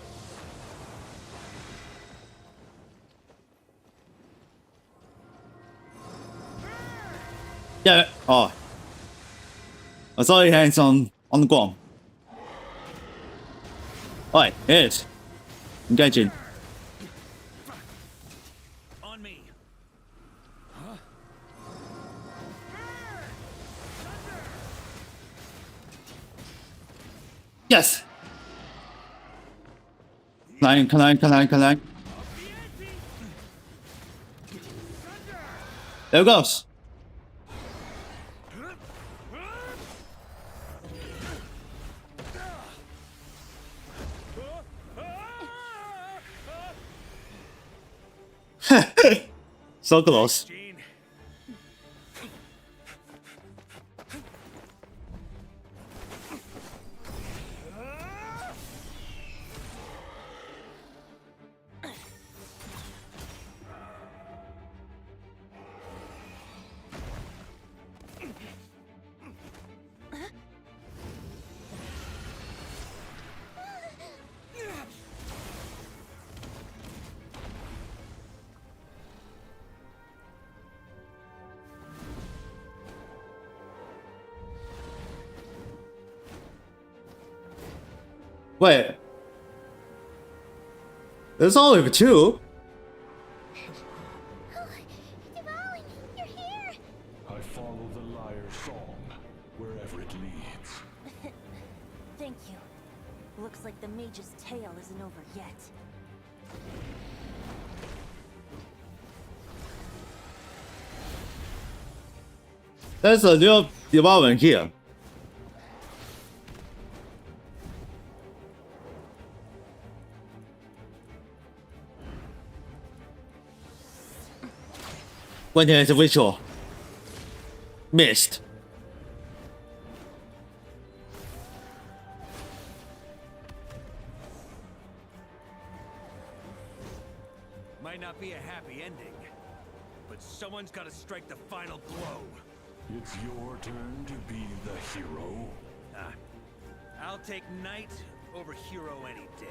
Yeah. Oh. I saw your hands on the ground. Alright, here it is. Engaging. On me. Yes! Climb. There it goes. So close. Wait. There's only two? Devouring, you're here! I follow the liar's song, wherever it leads. Thank you. Looks like the mage's tale isn't over yet. There's a new development here. 关键是 visual missed。 Might not be a happy ending, but someone's got to strike the final blow. It's your turn to be the hero. I'll take knight over hero any day.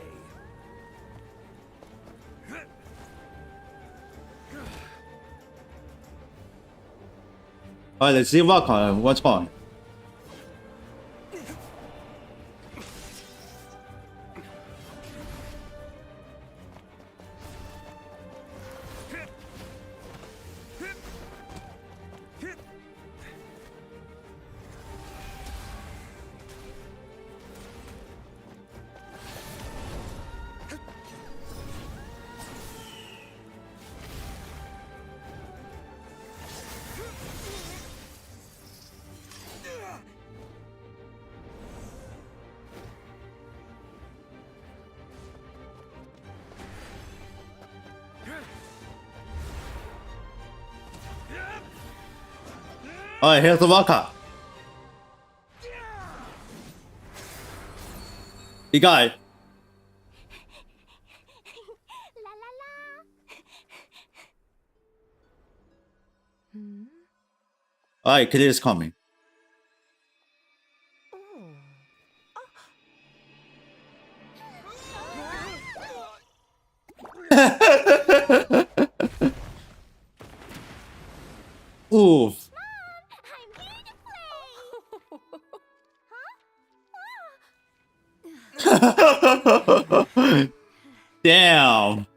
Alright, let's see what what's on. Alright, here's the Waka. You got it. La la la. Alright, Kid is coming. Oof. I'm here to play. Damn.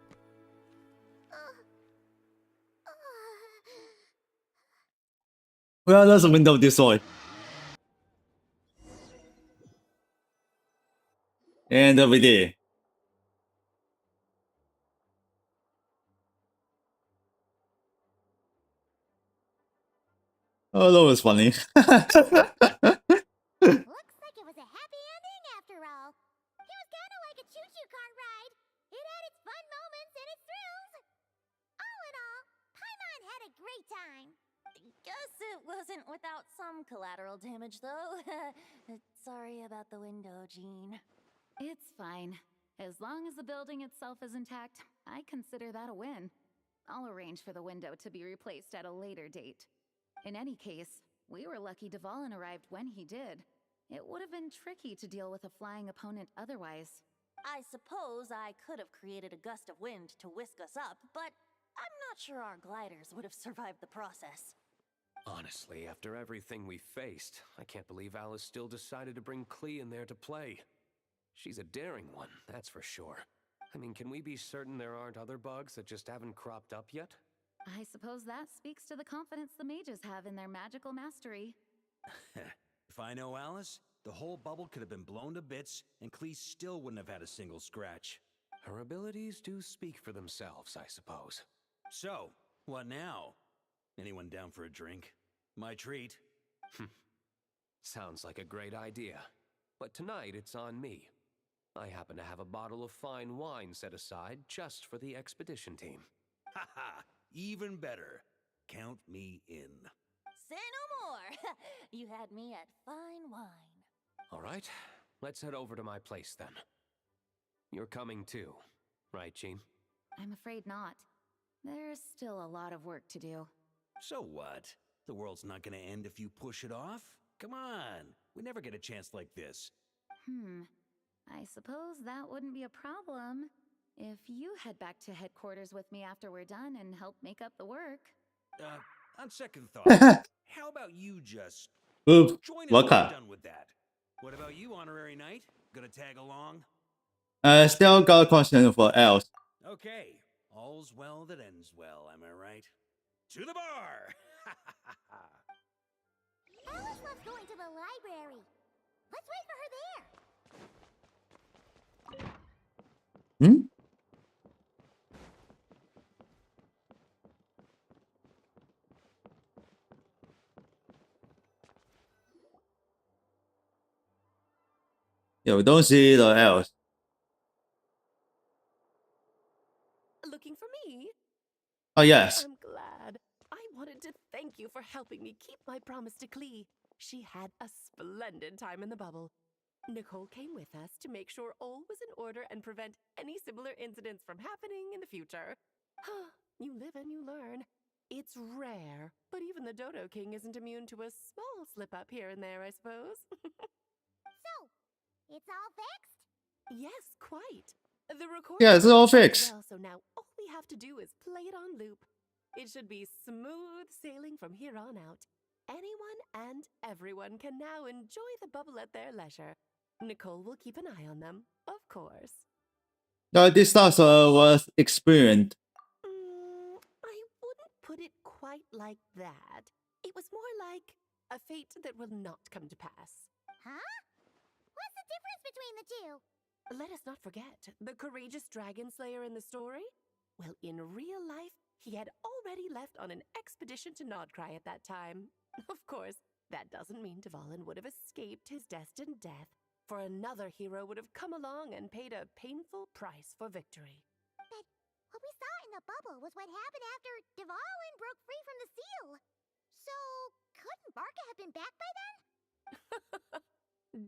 Well, that's a window destroyed. And we did. Oh, that was funny. Looks like it was a happy ending after all. It was kind of like a choo-choo car ride. It had its fun moments and its thrills. All in all, Paimon had a great time. Guess it wasn't without some collateral damage, though. Sorry about the window, Jean. It's fine. As long as the building itself is intact, I consider that a win. I'll arrange for the window to be replaced at a later date. In any case, we were lucky Dvalin arrived when he did. It would have been tricky to deal with a flying opponent otherwise. I suppose I could have created a gust of wind to whisk us up, but I'm not sure our gliders would have survived the process. Honestly, after everything we faced, I can't believe Alice still decided to bring Klee in there to play. She's a daring one, that's for sure. I mean, can we be certain there aren't other bugs that just haven't cropped up yet? I suppose that speaks to the confidence the mages have in their magical mastery. If I know Alice, the whole bubble could have been blown to bits, and Klee still wouldn't have had a single scratch. Her abilities do speak for themselves, I suppose. So, what now? Anyone down for a drink? My treat. Sounds like a great idea. But tonight it's on me. I happen to have a bottle of fine wine set aside just for the expedition team. Haha, even better. Count me in. Say no more! You had me at fine wine. All right, let's head over to my place then. You're coming too, right, Jean? I'm afraid not. There's still a lot of work to do. So what? The world's not gonna end if you push it off? Come on, we never get a chance like this. I suppose that wouldn't be a problem if you head back to headquarters with me after we're done and help make up the work. On second thought, how about you just Oop, join us when Waka. we're done with that? What about you, honorary knight? Gonna tag along? Still got a question for Els. Okay, all's well that ends well, am I right? To the bar! Alice loves going to the library. Let's wait for her there. Yeah, we don't see the Els. Looking for me? Oh, yes. I'm glad. I thank you for helping me keep my promise to Klee. She had a splendid time in the bubble. Nicole came with us to make sure all was in order and prevent any similar incidents from happening in the future. You live and you learn. It's rare, but even the Dodo King isn't immune to a small slip-up here and there, I suppose. So, it's all fixed? Yes, quite. The recording Yeah, it's all works really fixed. well, so now all we have to do is play it on loop. It should be smooth sailing from here on out. Anyone and everyone can now enjoy the bubble at their leisure. Nicole will keep an eye on them, of course. This stuff was experienced. I wouldn't put it quite like that. It was more like a fate that will not come to pass. Huh? What's the difference between the two? Let us not forget the courageous dragon slayer in the story. Well, in real life, he had already left on an expedition to Nodcry at that time. Of course, that doesn't mean Dvalin would have escaped his destined death, for another hero would have come along and paid a painful price for victory. But what we saw in the bubble was what happened after Dvalin broke free from the seal. So, couldn't Barca have been back by then?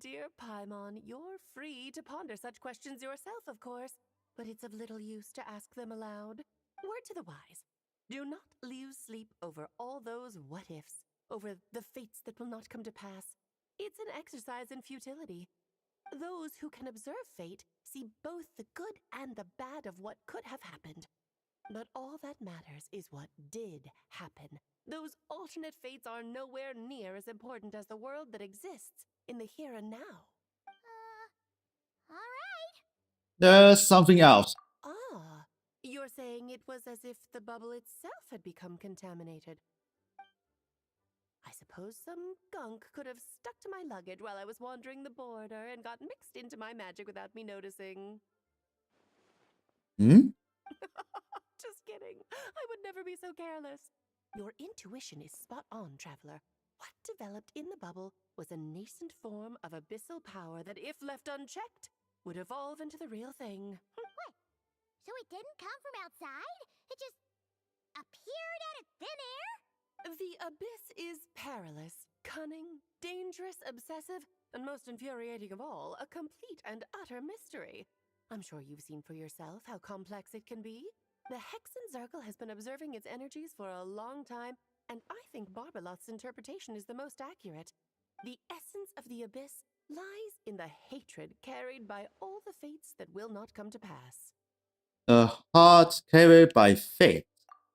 Dear Paimon, you're free to ponder such questions yourself, of course, but it's of little use to ask them aloud. Word to the wise. Do not lose sleep over all those what-ifs, over the fates that will not come to pass. It's an exercise in futility. Those who can observe fate see both the good and the bad of what could have happened. But all that matters is what did happen. Those alternate fates are nowhere near as important as the world that exists in the here and now. Alright. There's something else. Ah, you're saying it was as if the bubble itself had become contaminated. I suppose some gunk could have stuck to my luggage while I was wandering the border and got mixed into my magic without me noticing. Hmm? Just kidding. I would never be so careless. Your intuition is spot on, traveler. What developed in the bubble was a nascent form of abyssal power that, if left unchecked, would evolve into the real thing. What? So it didn't come from outside? It just appeared out of thin air? The abyss is perilous, cunning, dangerous, obsessive, and most infuriating of all, a complete and utter mystery. I'm sure you've seen for yourself how complex it can be. The Hexen Circle has been observing its energies for a long time, and I think Barbalot's interpretation is the most accurate. The essence of the abyss lies in the hatred carried by all the fates that will not come to pass. The heart carried by fate.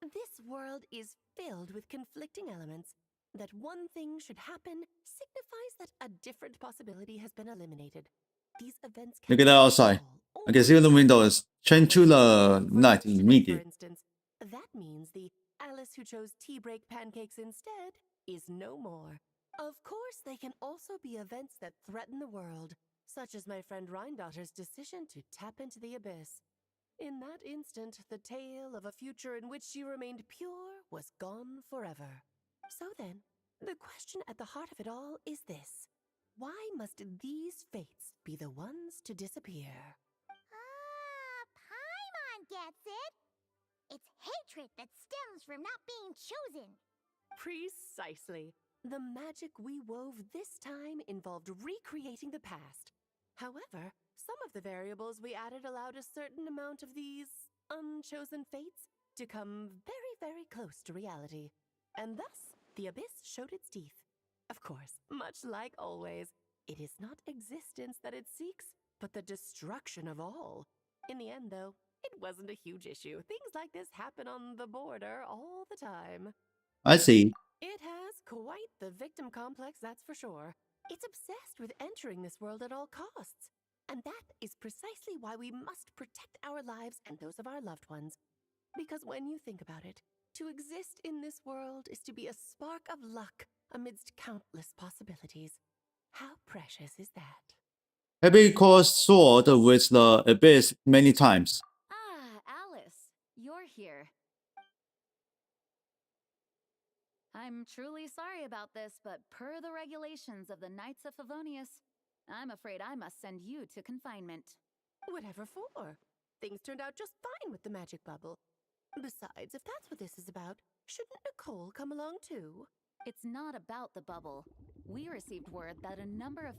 This world is filled with conflicting elements. That one thing should happen signifies that a different possibility has been eliminated. These events can Look at that outside. I can see the windows. Turn to the night For immediately. instance, that means the Alice who chose tea break pancakes instead is no more. Of course, they can also be events that threaten the world, such as my friend Rhindotter's decision to tap into the abyss. In that instant, the tale of a future in which she remained pure was gone forever. So then, the question at the heart of it all is this. Why must these fates be the ones to disappear? Paimon gets it. It's hatred that stems from not being chosen. Precisely. The magic we wove this time involved recreating the past. However, some of the variables we added allowed a certain amount of these unchosen fates to come very, very close to reality. And thus, the abyss showed its teeth. Of course, much like always, it is not existence that it seeks, but the destruction of all. In the end, though, it wasn't a huge issue. Things like this happen on the border all the time. I see. It has quite the victim complex, that's for sure. It's obsessed with entering this world at all costs. And that is precisely why we must protect our lives and those of our loved ones. Because when you think about it, to exist in this world is to be a spark of luck amidst countless possibilities. How precious is that? Maybe crossed sword with the abyss many times. Ah, Alice, you're here. I'm truly sorry about this, but per the regulations of the Knights of Favonius, I'm afraid I must send you to confinement. Whatever for? Things turned out just fine with the magic bubble. Besides, if that's what this is about, Shouldn't Nicole come along too? It's not about the bubble. We received word that a number of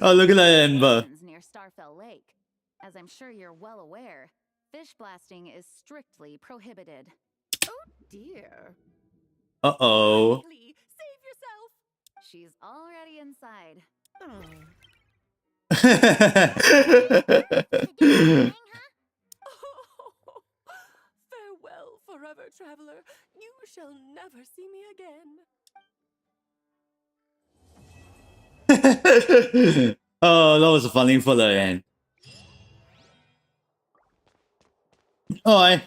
Oh, look at that Ember. near Starfell Lake. As I'm sure you're well aware, fish blasting is strictly prohibited. Oh dear. Uh-oh. Riley, save yourself. She's already inside. Farewell, forever traveler. You shall never see me again. Oh, that was funny for the end. Alright.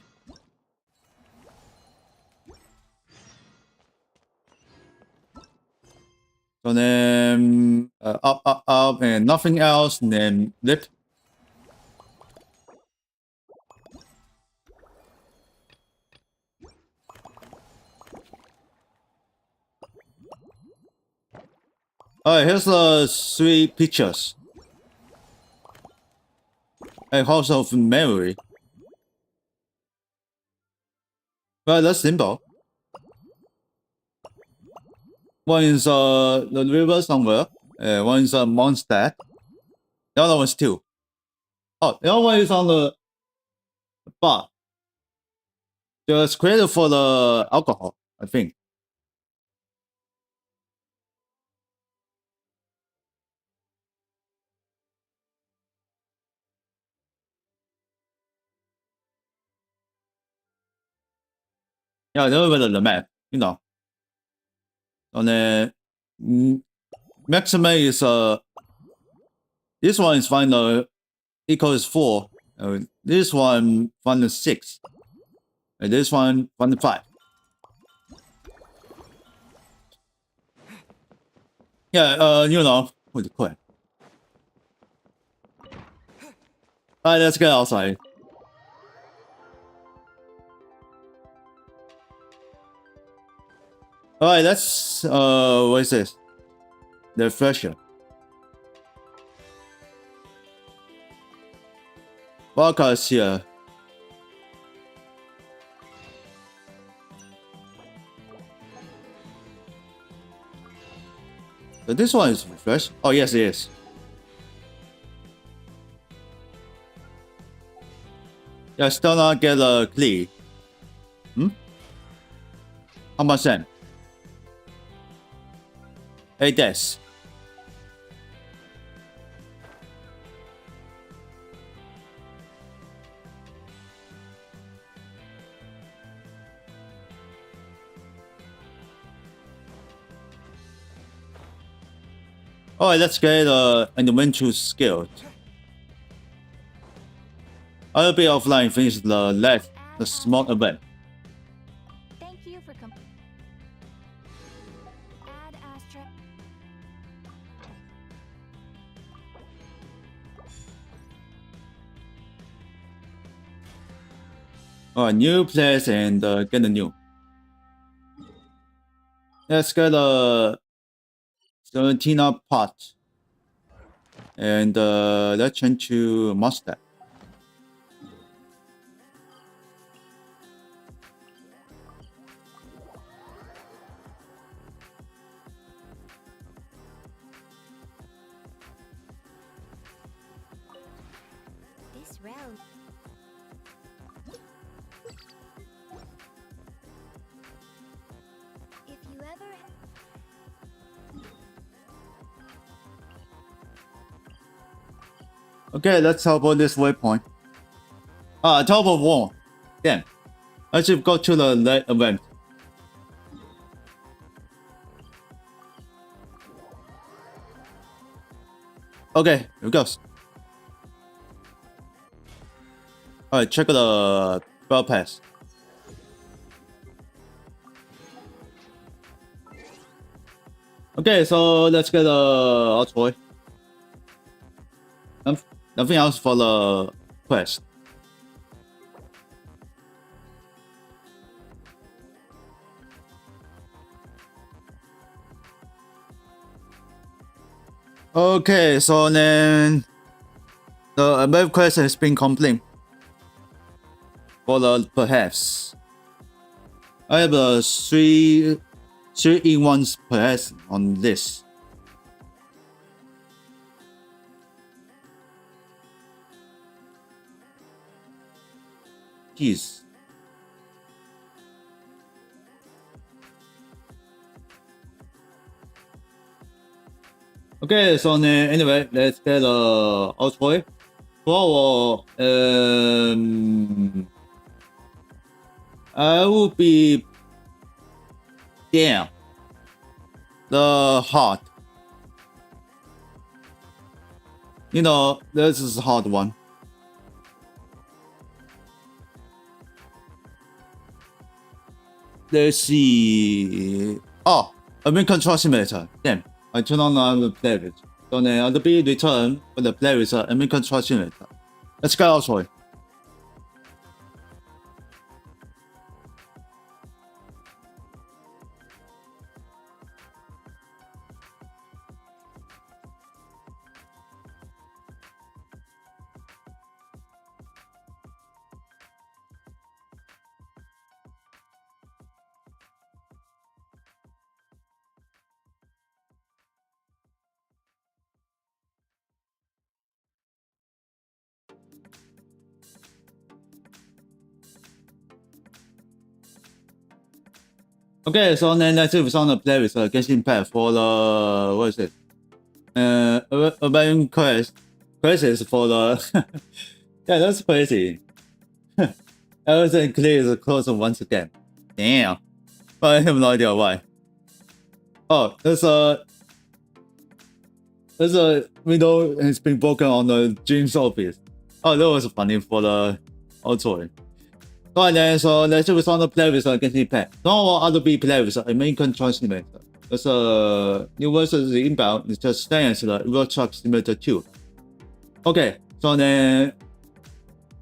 So then up, and nothing else, and then lip. Alright, here's the 3 pictures. A house of memory. Well, that's simple. One is the river somewhere. One is Mondstadt. The other one's 2. Oh, the other one is on the bar. Just created for the alcohol, I think. Yeah, a little bit of the map, you know. On the maximum is this one is final equals 4. This one final 6. And this one final 5. Yeah, you know, what the crap. Alright, let's get outside. Alright, that's what is this? The refresher. Vodka is here. So this one is refresh. Oh yes, it is. Yeah, still not get a key. How much then? 8 days. Alright, let's get an adventure skill. I'll be offline, finish the small event. Thank you for Add Astra. Alright, new place and get a new. Let's get a 17 pot. And let's change to mustard. This road. If you ever Okay, let's talk about this waypoint. Top of 1. Damn. I should go to the late event. Okay, here it goes. Alright, check the bell pass. Okay, so let's get a toy. Nothing else for the quest. Okay, so then the above quest has been complete. For the perhaps. I have a 3-in-1 press on this. Jeez. Okay, so anyway, let's get outro. For I will be damn the heart. You know, this is a hard one. Let's see. Oh, American Control Simulator. Damn, I turned on the play with. So I'll be return for the play with American Control Simulator. Let's go outro. Okay, so then let's see if it's on the play with Genshin Pad for the what is it? Urban Quest. Quest is for the yeah, that's crazy. Everything clears closed once again. Damn. But I have no idea why. Oh, there's a window has been broken on the Dream's office. Oh, that was funny for the outro. So then, so let's see if it's on the play with Genshin Pad. No other be play with American Control Simulator. There's a new version inbound. It just stands the Euro Truck Simulator 2. Okay, so then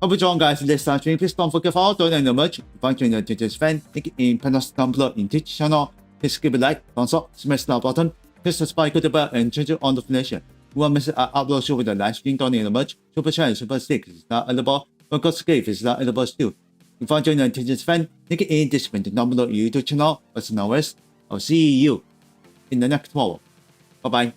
hope you join guys this stream. Please don't forget for donating the merch. If you're a TTS fan, link in panels down below in Twitch channel. Please give a like, thumbs up, smash that button, please subscribe to the bell and change on notification. You want to miss upload show with the live stream donating the merch. Super chat and super stick is not available. Bunker Escape is not available still. If you're a TTS fan, link in description down below YouTube channel. As always, I'll see you in the next one. Bye bye.